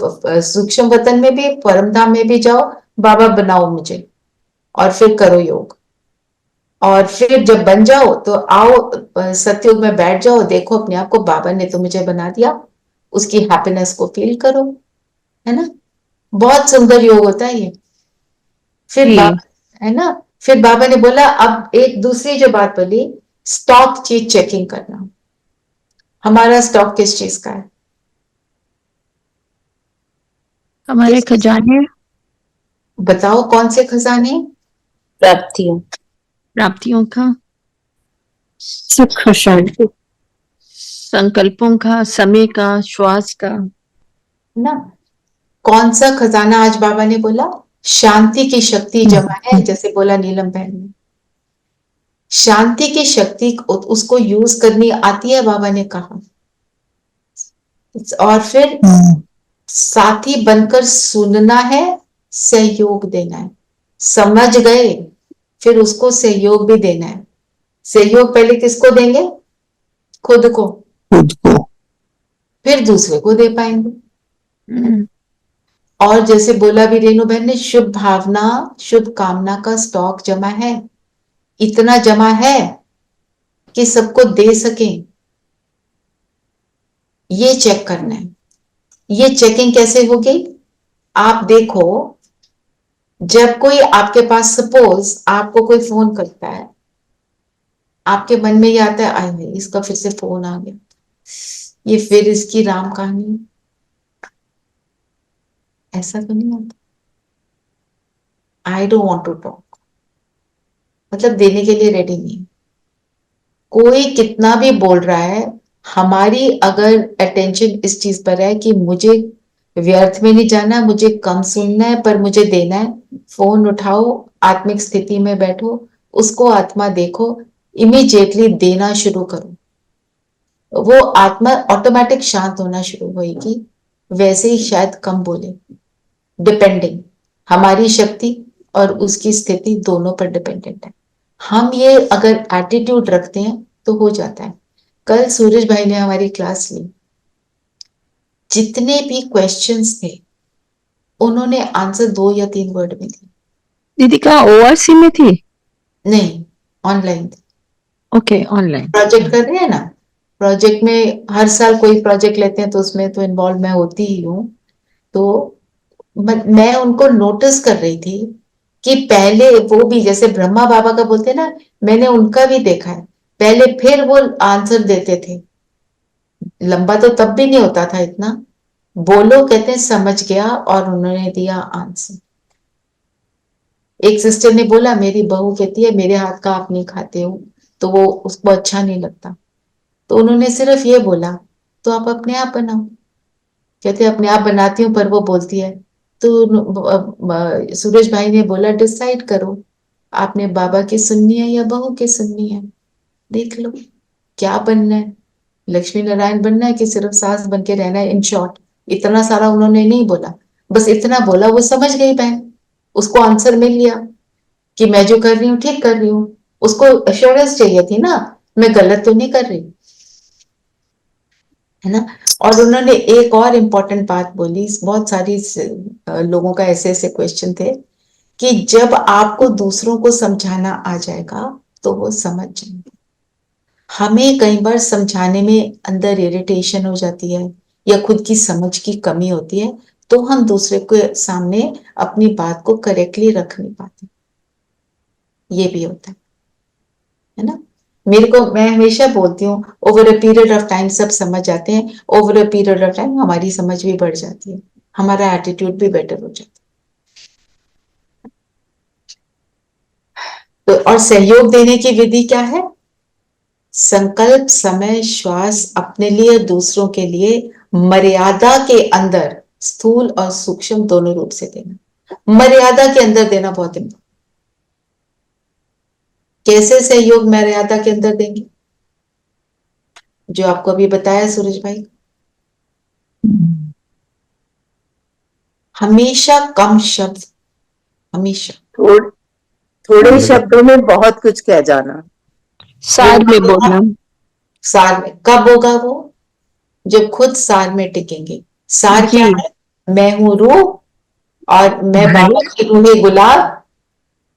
सूक्ष्म वतन में भी परम धाम में भी जाओ, बाबा बनाओ मुझे, और फिर करो योग। और फिर जब बन जाओ तो आओ सतयुग में बैठ जाओ, देखो अपने आप को बाबा ने तो मुझे बना दिया, उसकी हैप्पीनेस को फील करो, है ना। बहुत सुंदर योग होता है ये। फिर है ना, फिर बाबा ने बोला अब एक दूसरी जो बात बोली, स्टॉक चीज चेकिंग करना। हमारा स्टॉक किस चीज का है? हमारे खजाने। बताओ कौन से खजाने? प्राप्तियों, प्राप्तियों का, सुख शांति, संकल्पों का, समय का, श्वास का ना। कौन सा खजाना आज बाबा ने बोला? शांति की शक्ति जमा है, जैसे बोला नीलम बहन ने। शांति की शक्ति उसको यूज करनी आती है, बाबा ने कहा। और फिर साथी बनकर सुनना है, सहयोग देना है। समझ गए, फिर उसको सहयोग भी देना है। सहयोग पहले किसको देंगे? खुद को, खुद को। फिर दूसरे को दे पाएंगे। और जैसे भी भी रेणु बहन ने, शुभ भावना, शुभ कामना का स्टॉक जमा है, इतना जमा है कि सबको दे सकें, ये चेक करना है। ये चेकिंग कैसे होगी? आप देखो, जब कोई आपके पास, सपोज आपको कोई फोन करता है, आपके मन में ये आता है, आए भाई इसका फिर से फोन आ गया, ये फिर इसकी राम कहानी, ऐसा तो नहीं होता। I don't want to talk, मतलब देने के लिए रेडी नहीं। कोई कितना भी बोल रहा है, हमारी अगर अटेंशन इस चीज पर है कि मुझे व्यर्थ में नहीं जाना, मुझे कम सुनना है पर मुझे देना है, फोन उठाओ, आत्मिक स्थिति में बैठो, उसको आत्मा देखो, इमीडिएटली देना शुरू करो, वो आत्मा ऑटोमेटिक शांत होना शुरू होगी। वैसे ही शायद कम बोले, डिपेंडिंग, हमारी शक्ति और उसकी स्थिति दोनों पर डिपेंडेंट है। हम ये अगर एटीट्यूड रखते हैं तो हो जाता है। कल सूरज भाई ने हमारी क्लास ली, जितने भी क्वेश्चंस थे उन्होंने आंसर 2 या 3 वर्ड में दिए। दीदी कहाँ ओआरसी में थी? नहीं, ऑनलाइन थी। ओके, ऑनलाइन प्रोजेक्ट कर रहे हैं ना, प्रोजेक्ट में हर साल कोई प्रोजेक्ट लेते हैं तो उसमें तो इन्वॉल्व मैं होती ही हूँ। तो मैं उनको नोटिस कर रही थी कि पहले वो भी जैसे ब्रह्मा बाबा का बोलते हैं ना, मैंने उनका भी देखा है, पहले फिर वो आंसर देते थे, लंबा तो तब भी नहीं होता था इतना, बोलो कहते हैं समझ गया और उन्होंने दिया आंसर। एक सिस्टर ने बोला, मेरी बहू कहती है मेरे हाथ का आप नहीं खाते हो, तो वो उसको अच्छा नहीं लगता, तो उन्होंने सिर्फ ये बोला, तो आप अपने आप बनाओ। कहते अपने आप बनाती हूँ पर वो बोलती है, तो सूरज भाई ने बोला डिसाइड करो, आपने बाबा की सुननी है या बहू की सुननी है, देख लो क्या बनना है, लक्ष्मी नारायण बनना है कि सिर्फ सास बन के रहना है। इन शॉर्ट इतना सारा उन्होंने नहीं बोला, बस इतना बोला, वो समझ गई बहन, उसको आंसर मिल गया कि मैं जो कर रही हूँ ठीक कर रही हूँ। उसको अश्योरेंस चाहिए थी ना, मैं गलत तो नहीं कर रही, है ना। और उन्होंने एक और इम्पोर्टेंट बात बोली, बहुत सारी लोगों का ऐसे ऐसे क्वेश्चन थे कि जब आपको दूसरों को समझाना आ जाएगा तो वो समझ जाएंगे। हमें कई बार समझाने में अंदर इरिटेशन हो जाती है या खुद की समझ की कमी होती है, तो हम दूसरे के सामने अपनी बात को करेक्टली रख नहीं पाते, ये भी होता है ना। मैं हमेशा बोलती हूँ, over a period of time सब समझ जाते हैं, over a period of time हमारी समझ भी बढ़ जाती है, हमारा एटीट्यूड भी बेटर हो जाता है। तो और सहयोग देने की विधि क्या है? संकल्प, समय, श्वास, अपने लिए दूसरों के लिए मर्यादा के अंदर, स्थूल और सूक्ष्म दोनों रूप से देना। मर्यादा के अंदर देना बहुत इंपॉर्टेंट। कैसे सहयोग मर्यादा के अंदर देंगे? जो आपको अभी बताया सूरज भाई, हमेशा कम शब्द, हमेशा थोड़े शब्दों में बहुत कुछ कह जाना, सार में बोलना। सार में कब होगा वो? जब खुद सार में टिकेंगे। सार क्या है? मैं हूं रूह और मैं बाबा की रूह है गुलाब।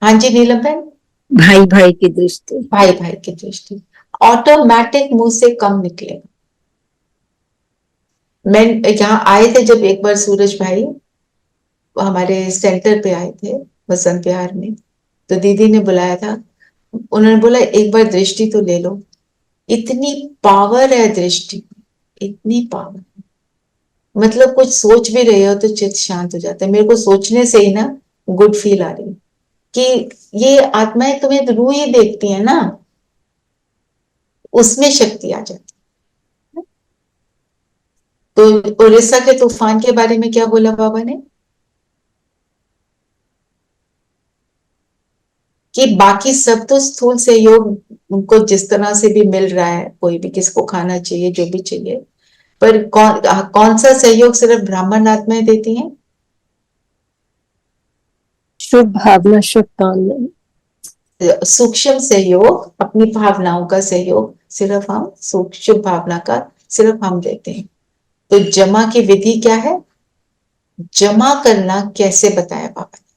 हाँ जी नीलम बहन। भाई भाई की दृष्टि, भाई भाई की दृष्टि ऑटोमेटिक मुंह से कम निकलेगा। मैं यहाँ आए थे जब एक बार सूरज भाई हमारे सेंटर पे आए थे बसंत विहार में, तो दीदी ने बुलाया था, उन्होंने बोला एक बार दृष्टि तो ले लो। इतनी पावर है दृष्टि, इतनी पावर, मतलब कुछ सोच भी रहे हो तो चित्त शांत हो जाता है। मेरे को सोचने से ही ना गुड फील आ रही कि ये आत्माएं तुम्हें रूह ही देखती है ना, उसमें शक्ति आ जाती है। तो उड़ीसा के तूफान के बारे में क्या बोला बाबा ने कि बाकी सब तो स्थूल सहयोग उनको जिस तरह से भी मिल रहा है, कोई भी किसको खाना चाहिए जो भी चाहिए, पर कौन सा सहयोग सिर्फ ब्राह्मण आत्माएं देती हैं? शुभ भावना, शुभ कामना। सूक्ष्म सहयोग, अपनी भावनाओं का सहयोग सिर्फ हम सूक्ष्म भावना का सिर्फ हम देते हैं। तो जमा की विधि क्या है, जमा करना कैसे बताया बाबा ने।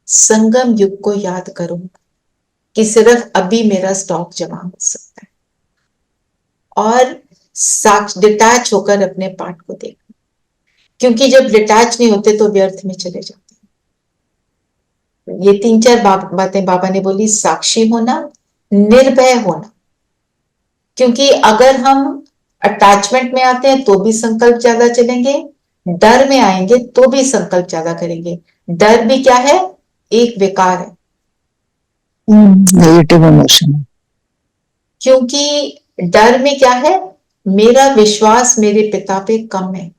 संगम युग को याद करो कि सिर्फ अभी मेरा स्टॉक जमा हो सकता है, और साक्ष डिटैच होकर अपने पाठ को देखना, क्योंकि जब डिटैच नहीं होते तो व्यर्थ में चले जाते हैं। ये 3-4 बातें बाबा ने बोली, साक्षी होना, निर्भय होना, क्योंकि अगर हम अटैचमेंट में आते हैं तो भी संकल्प ज्यादा चलेंगे, डर में आएंगे तो भी संकल्प ज्यादा करेंगे। डर भी क्या है, एक विकार है, नेगेटिव इमोशन। क्योंकि डर में क्या है, मेरा विश्वास मेरे पिता पे कम है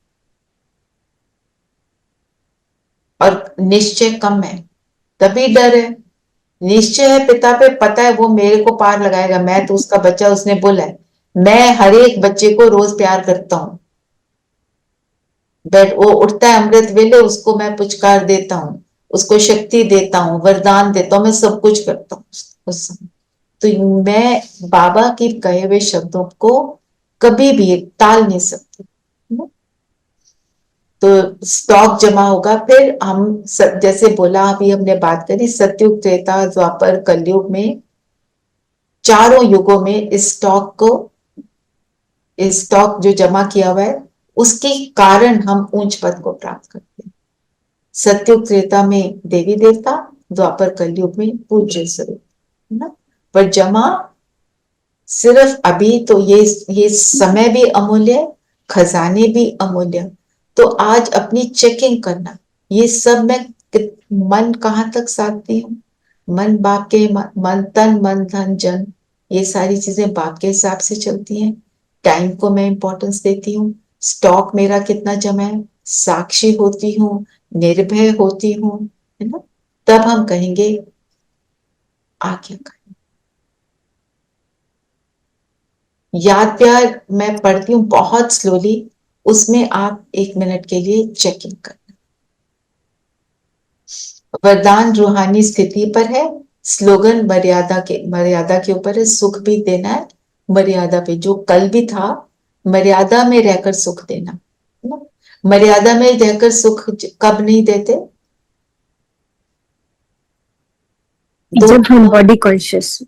और निश्चय कम है, तभी डर है। निश्चय है पिता पे, पता है वो मेरे को पार लगाएगा, मैं तो उसका बच्चा, उसने बोला है मैं हर एक बच्चे को रोज प्यार करता हूं, बट वो उठता है अमृत वेले, उसको मैं पुचकार देता हूं, उसको शक्ति देता हूं, वरदान देता हूं, मैं सब कुछ करता हूं उस समय। तो मैं बाबा के कहे हुए शब्दों को कभी भी टाल नहीं सकती। तो स्टॉक जमा होगा, फिर हम जैसे बोला, अभी हमने बात करी सतयुग, त्रेता, द्वापर, कलयुग में, चारों युगों में इस स्टॉक जो जमा किया हुआ है, उसके कारण हम ऊंच पद को प्राप्त करते हैं। सतयुग त्रेता में देवी देवता, द्वापर कलयुग में पूज्य स्वरूप, है ना। पर जमा सिर्फ अभी, तो ये समय भी अमूल्य, खजाने भी अमूल्य। तो आज अपनी चेकिंग करना, ये सब मैं मन कहाँ तक साधती हूँ, मन बाप के, मन तन मन धन जन, ये सारी चीजें बाप के हिसाब से चलती हैं। टाइम को मैं इंपॉर्टेंस देती हूँ, स्टॉक मेरा कितना जमा है, साक्षी होती हूँ, निर्भय होती हूँ, है ना। तब हम कहेंगे आज्ञा करें। याद प्यार मैं पढ़ती हूँ बहुत स्लोली, उसमें आप 1 मिनट के लिए चेकिंग करना। वरदान रूहानी स्थिति पर है, स्लोगन मर्यादा के ऊपर है, सुख भी देना है मर्यादा पे, जो कल भी था, मर्यादा में रहकर सुख देना, है ना। मर्यादा में रहकर सुख कब नहीं देते, जब हम बॉडी कॉन्शियस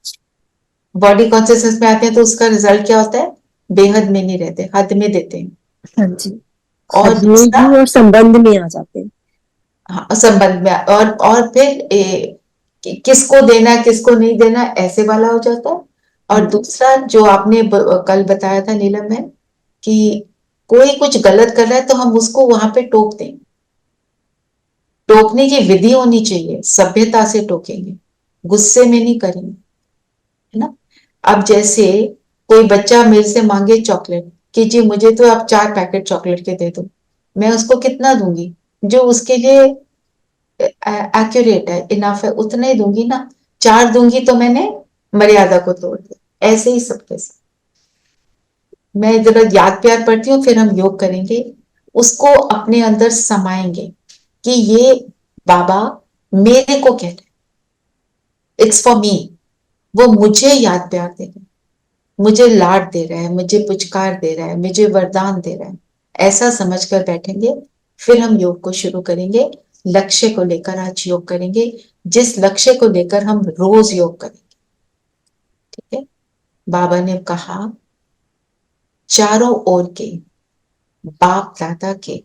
में आते हैं, तो उसका रिजल्ट क्या होता है, बेहद में नहीं रहते, हद में देते हैं। हाँ जी, और दूसरा, और संबंध में आ जाते हैं। हाँ, संबंध में, और फिर किसको देना है किसको नहीं देना, ऐसे वाला हो जाता है। और दूसरा जो आपने कल बताया था नीलम में, कि कोई कुछ गलत कर रहा है तो हम उसको वहां पे टोक दें। टोकने की विधि होनी चाहिए, सभ्यता से टोकेंगे, गुस्से में नहीं करेंगे, है ना। अब जैसे कोई बच्चा मेरे से मांगे चॉकलेट, कि जी मुझे तो आप 4 पैकेट चॉकलेट के दे दो, मैं उसको कितना दूंगी, जो उसके लिए एक्यूरेट है, इनफ है, उतना ही दूंगी ना। 4 दूंगी तो मैंने मर्यादा को तोड़ दिया। ऐसे ही सबके साथ मैं जरा याद प्यार पढ़ती हूँ, फिर हम योग करेंगे, उसको अपने अंदर समाएंगे कि ये बाबा मेरे को कह रहे, इट्स फॉर मी, वो मुझे याद प्यार दे रहे, मुझे लाड दे रहा है, मुझे पुचकार दे रहा है, मुझे वरदान दे रहा है, ऐसा समझकर बैठेंगे। फिर हम योग को शुरू करेंगे, लक्ष्य को लेकर आज योग करेंगे, जिस लक्ष्य को लेकर हम रोज योग करेंगे, ठीक है। बाबा ने कहा, चारों ओर के बाप दादा के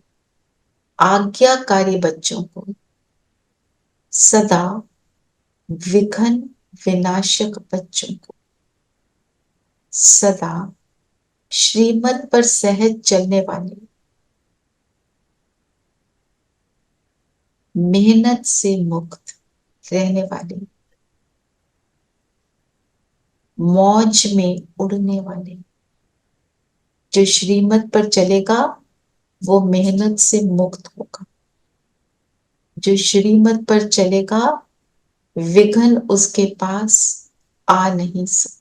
आज्ञाकारी बच्चों को सदा विघ्न विनाशक बच्चों को सदा श्रीमत पर सहज चलने वाले, मेहनत से मुक्त रहने वाले, मौज में उड़ने वाले, जो श्रीमत पर चलेगा वो मेहनत से मुक्त होगा, जो श्रीमत पर चलेगा विघ्न उसके पास आ नहीं सकते।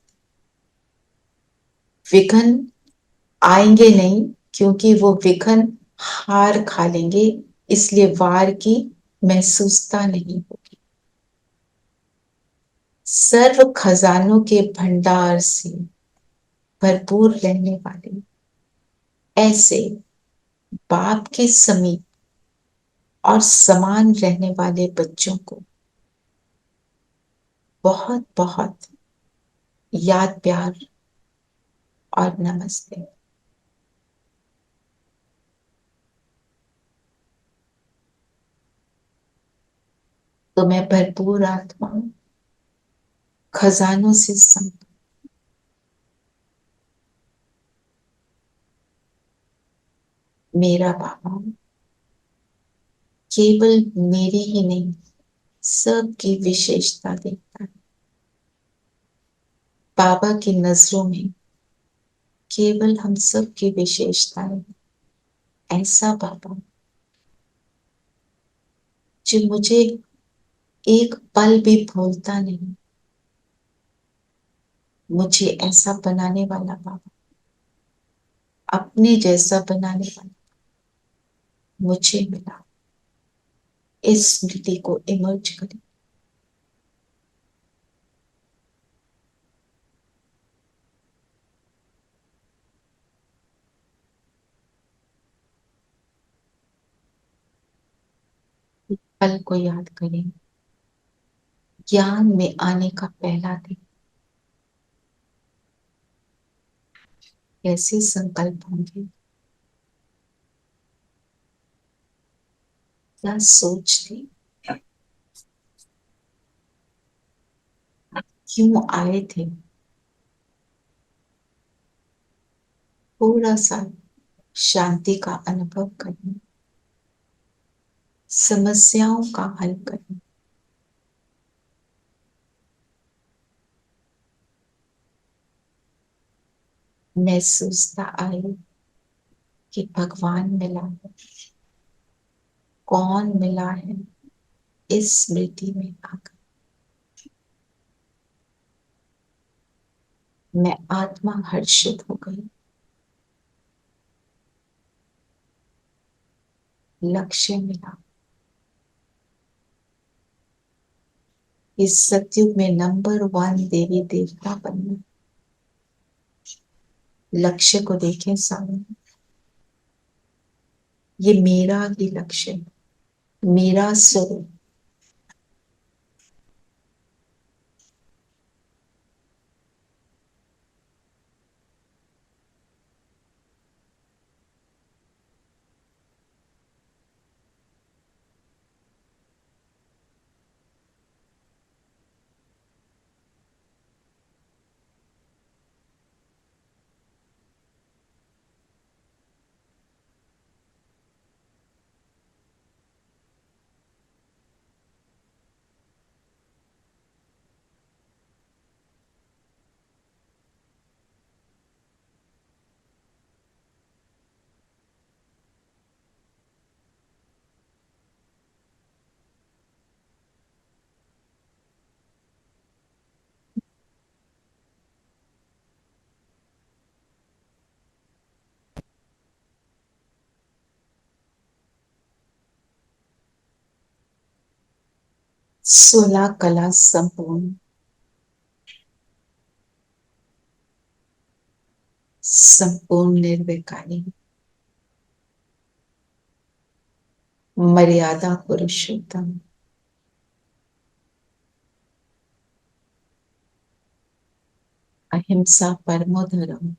विघ्न आएंगे नहीं, क्योंकि वो विघ्न हार खा लेंगे, इसलिए वार की महसूसता नहीं होगी। सर्व खजानों के भंडार से भरपूर रहने वाले ऐसे बाप के समीप और समान रहने वाले बच्चों को बहुत बहुत याद प्यार और नमस्ते। तो मैं भरपूर आत्मा हूं, खजानों से संपन्न, मेरा बाबा केवल मेरी ही नहीं सबकी विशेषता देखता है। बाबा की नजरों में केवल हम सब की विशेषता है। ऐसा बाबा जो मुझे एक पल भी भूलता नहीं, मुझे ऐसा बनाने वाला बाबा, अपने जैसा बनाने वाला मुझे मिला। इस स्मृति को इमर्ज करें। पल को याद करें। ज्ञान में आने का पहला दिन। कैसे संकल्प होंगे, क्या सोच थी, क्यों आए थे। थोड़ा सा शांति का अनुभव करें, समस्याओं का हल करें। महसूसता आए कि भगवान मिला है। कौन मिला है इस स्मृति में आकर। मैं आत्मा हर्षित हो गई। लक्ष्य मिला। इस सतयुग में नंबर 1 देवी देवता बनना। लक्ष्य को देखें सामने। ये मेरा ही लक्ष्य है, मेरा स्वरूप। सोलह कला संपूर्ण, संपूर्ण निर्विकारी, मर्यादा पुरुषोत्तम, अहिंसा परमो धर्म,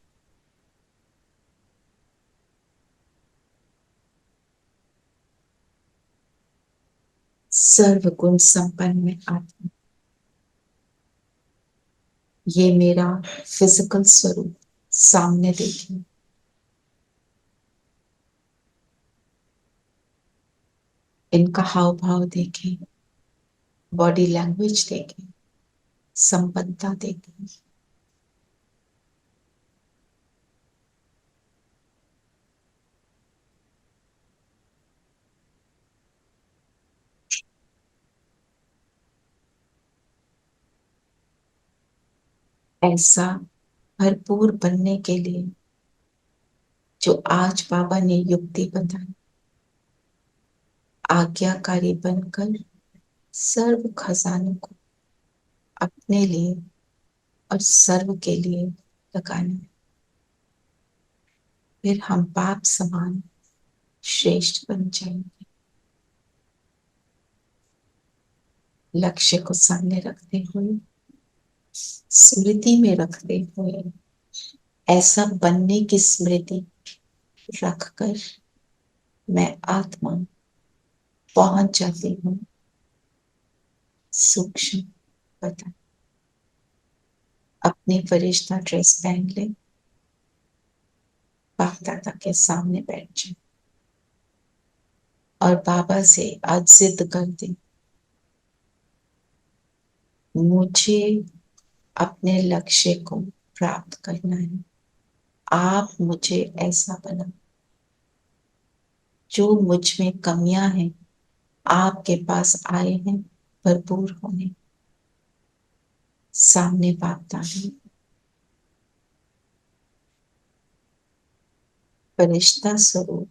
सर्वगुण संपन्न में आत्मा। ये मेरा फिजिकल स्वरूप सामने देखिए। इनका हाव भाव देखें, बॉडी लैंग्वेज देखें, संपन्नता देखें। ऐसा भरपूर बनने के लिए जो आज बाबा ने युक्ति बताई, आज्ञाकारी बनकर सर्व खजानों को अपने लिए और सर्व के लिए लगाना। फिर हम बाप समान श्रेष्ठ बन जाएंगे। लक्ष्य को सामने रखते हुए, स्मृति में रखते हुए, ऐसा बनने की स्मृति रखकर मैं आत्मा पहुंच जाती हूँ सूक्ष्म पता। अपनी फरिश्ता ड्रेस पहन ले, बाप दादा के सामने बैठ जाए और बाबा से आज जिद कर दे, मुझे अपने लक्ष्य को प्राप्त करना है। आप मुझे ऐसा बना, जो मुझ में कमियां हैं आपके पास आए हैं भरपूर होने। सामने बाप दादा, फरिश्ता स्वरूप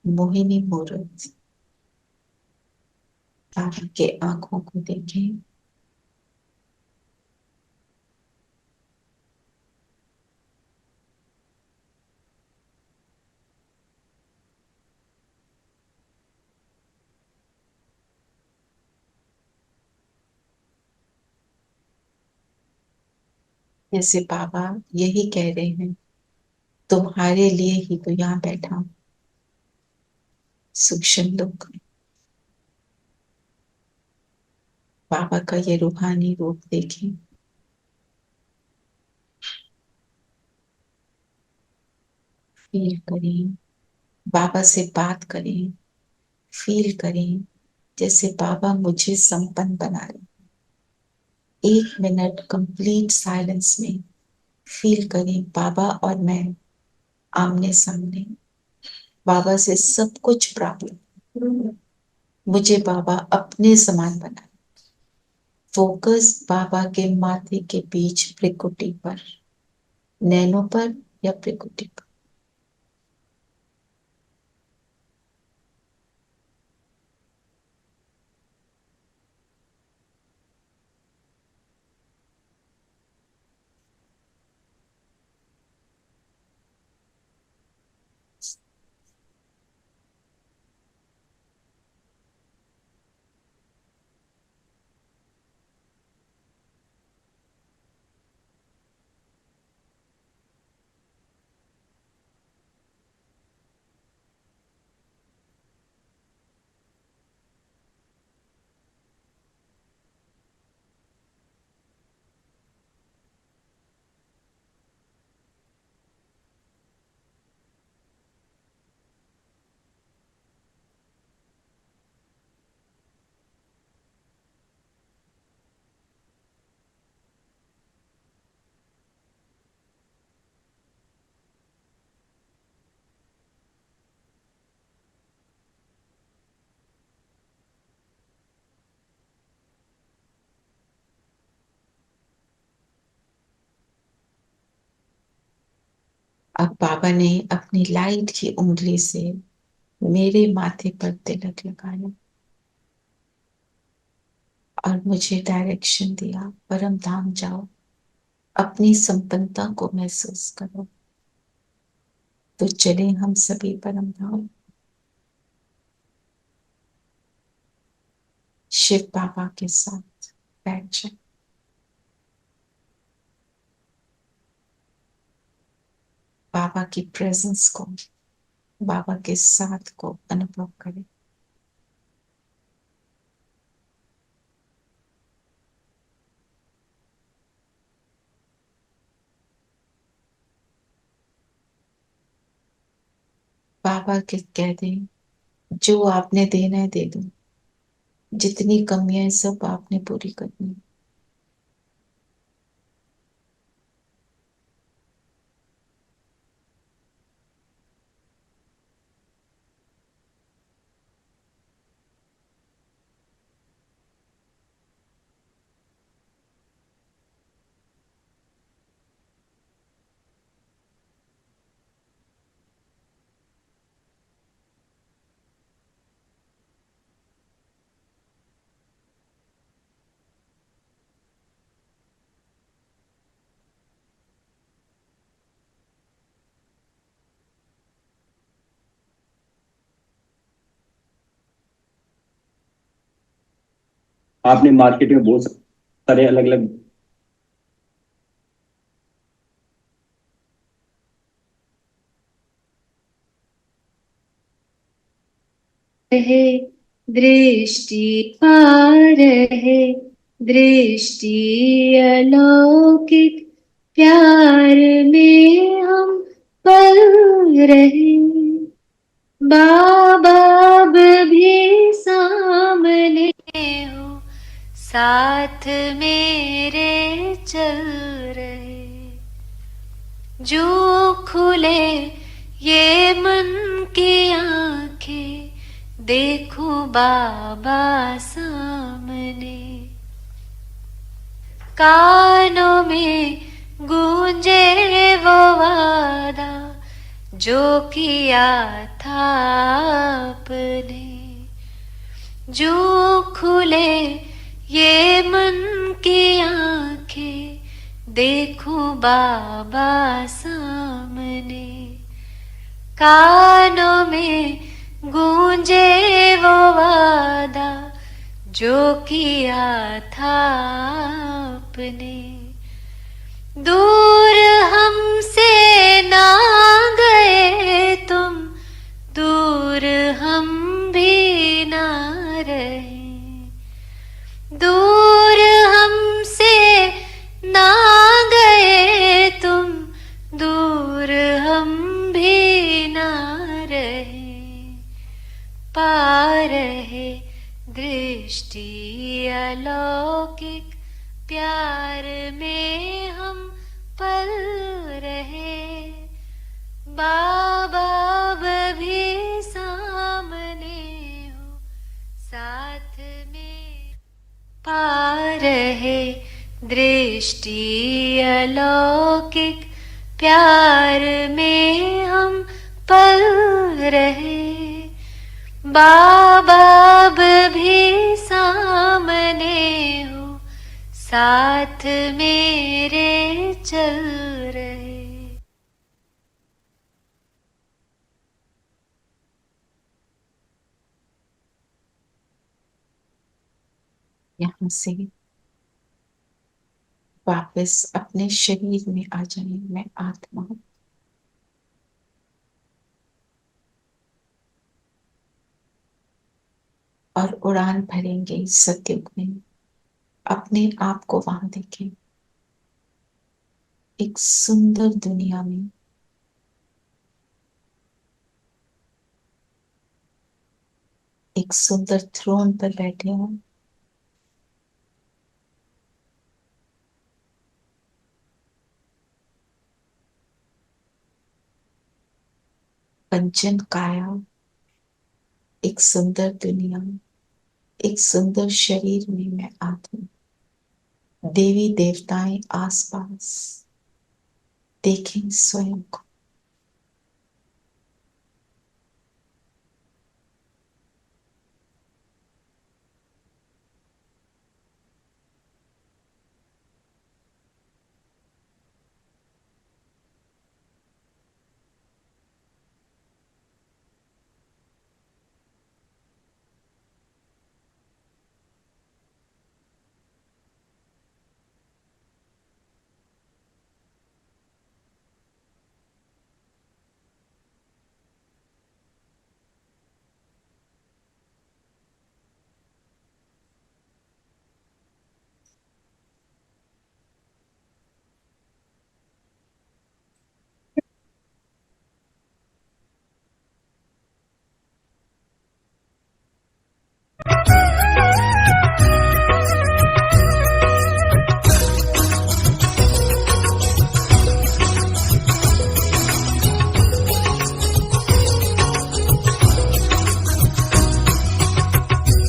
मोहिनी मूर्त बाबा के आंखों को देखें। जैसे बाबा यही कह रहे हैं, तुम्हारे लिए ही तो यहाँ बैठा हूं सूक्ष्म लोक में। बाबा का ये रूहानी रूप देखें। फील करें, बाबा से बात करें। फील करें जैसे बाबा मुझे संपन्न बना रहे। 1 मिनट कंप्लीट साइलेंस में फील करें बाबा और मैं आमने सामने। बाबा से सब कुछ प्राप्त, मुझे बाबा अपने समान बना। फोकस बाबा के माथे के बीच भ्रिकुटी पर, नैनों पर या भ्रिकुटी पर। अब बाबा ने अपनी लाइट की उंगली से मेरे माथे पर तिलक लगाया और मुझे डायरेक्शन दिया, परम धाम जाओ, अपनी संपन्नता को महसूस करो। तो चले हम सभी परम धाम। शिव बाबा के साथ बैठ जाए। बाबा की प्रेजेंस को, बाबा के साथ को अनुभव करें। बाबा के कह दें, जो आपने देना है दे दो, जितनी कमियां सब आपने पूरी करनी है। आपने मार्केट में बहुत सारे अलग अलग है दृष्टि पार है दृष्टि अलौकिक प्यार में हम पल रहे बाबा अब भी सामने हो साथ मेरे चल रहे जो खुले ये मन की आंखें देखो बाबा सामने कानों में गूंजे वो वादा जो किया था आपने जो खुले ये मन की आंखें देखो बाबा सामने कानों में गूंजे वो वादा जो किया था आपने दूर हमसे ना गए तुम दूर हम भी ना रहे दूर हमसे ना गए तुम दूर हम भी ना रहे पार है दृष्टि अलौकिक प्यार में हम पल रहे बाबा भी सामने हो साथ में पार है दृष्टि अलौकिक प्यार में हम पल रहे बाबा भी सामने हो साथ मेरे चल रहे यहाँ से वापस अपने शरीर में आ जाए मैं आत्मा और उड़ान भरेंगे इस सतयुग में अपने आप को वहां देखें एक सुंदर दुनिया में एक सुंदर थ्रोन पर बैठे हो पंचन काया एक सुंदर दुनिया एक सुंदर शरीर में मैं आत्मा देवी देवताएं आसपास देखें स्वयं को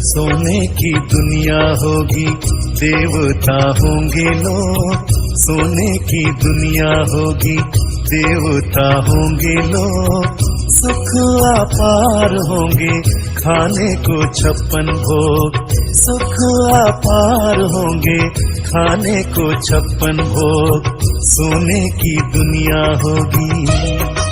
सोने की दुनिया होगी देवता होंगे लोग सोने की दुनिया होगी देवता होंगे लोग सुख अपार होंगे खाने को 56 भोग सुख अपार होंगे खाने को 56 भोग सोने की दुनिया होगी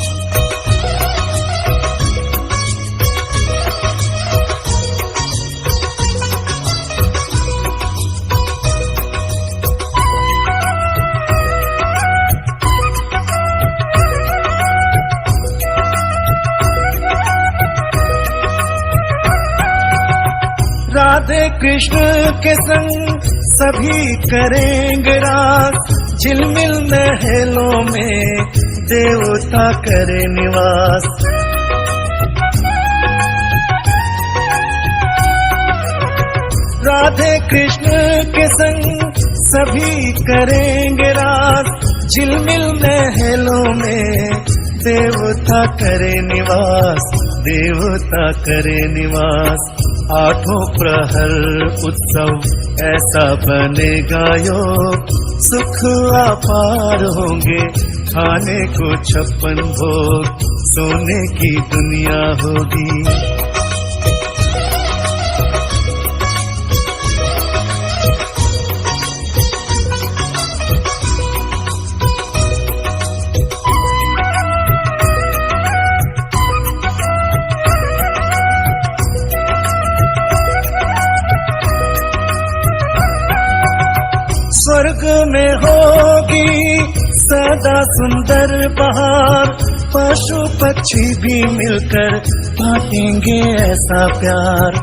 राधे कृष्ण के संग सभी करेंगे रास, झिलमिल महलों में देवता करे निवास। राधे कृष्ण के संग सभी करेंगे रास, झिलमिल महलों में देवता करे निवास, देवता करे निवास। आठों प्रहर उत्सव ऐसा बनेगा योग, सुख अपार होंगे खाने को 56 भोग, सोने की दुनिया होगी। स्वर्ग में होगी सदा सुंदर बहार, पशु पक्षी भी मिलकर बांटेंगे ऐसा प्यार।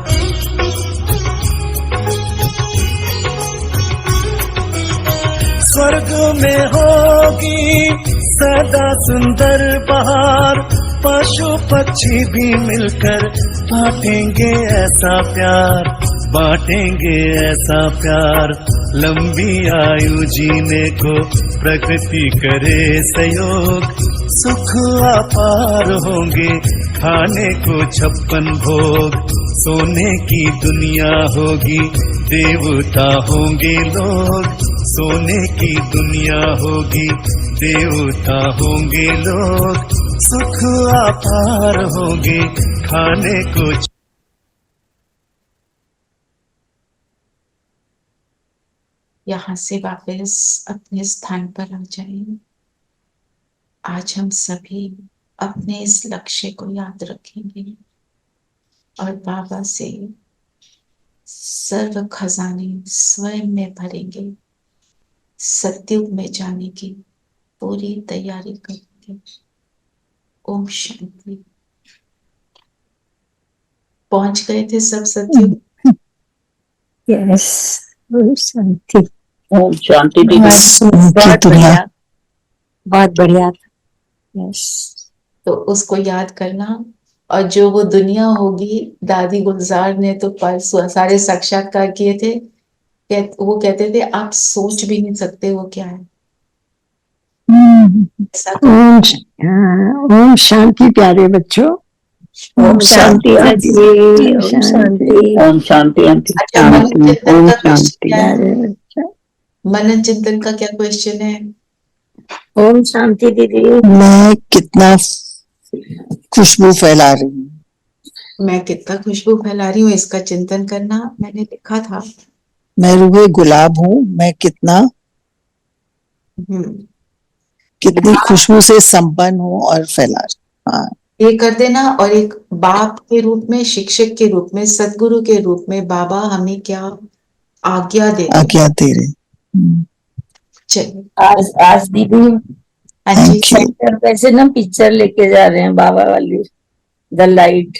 स्वर्ग में होगी सदा सुंदर बहार, पशु पक्षी भी मिलकर बांटेंगे ऐसा प्यार, बांटेंगे ऐसा प्यार। लंबी आयु जीने को प्रकृति करे सहयोग, सुख अपार होंगे खाने को 56 भोग, सोने की दुनिया होगी देवता होंगे लोग, सोने की दुनिया होगी देवता होंगे लोग, सुख अपार होंगे खाने को। यहाँ से वापस अपने स्थान पर आ जाइए। आज हम सभी अपने इस लक्ष्य को याद रखेंगे और बाबा से सर्व खजाने स्वयं में भरेंगे। सत्युग में जाने की पूरी तैयारी करेंगे। ओम शांति। पहुंच गए थे सब सत्युग? यस, ओम शांति। ओम शांति दीदी। बहुत बढ़िया, बहुत बढ़िया। यस, तो उसको याद करना। और जो वो दुनिया होगी, दादी गुलजार ने तो परसों सारे साक्षात्कार किए थे, वो कहते थे आप सोच भी नहीं सकते वो क्या है। ओम शांति प्यारे बच्चों। ओम शांति आंटी। ओम शांति। ओम शांति आंटी। ओम शांति। मनन चिंतन का क्या क्वेश्चन है? ओम शांति दीदी। मैं कितना खुशबू फैला रही हूँ, मैं कितना खुशबू फैला रही हूँ, इसका चिंतन करना मैंने लिखा था। मैं रुए गुलाब हूँ, मैं कितना कितनी खुशबू से संपन्न हूँ और फैला रही। हाँ, ये कर देना। और एक बाप के रूप में, शिक्षक के रूप में, सदगुरु के रूप में बाबा हमें क्या आज्ञा दे रहे। चलिए आज दीदी वैसे ना पिक्चर लेके जा रहे हैं बाबा वाली, द लाइट,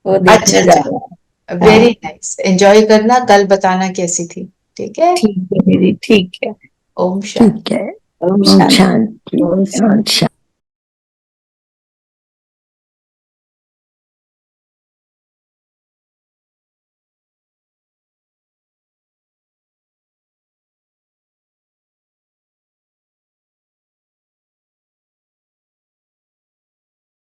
वो देखने जा रहे हैं। वेरी नाइस, एंजॉय करना, कल बताना कैसी थी। ठीक है? ठीक है दीदी, ठीक है। ओम शांति। ठीक है। ओम शांति। ओम शांति।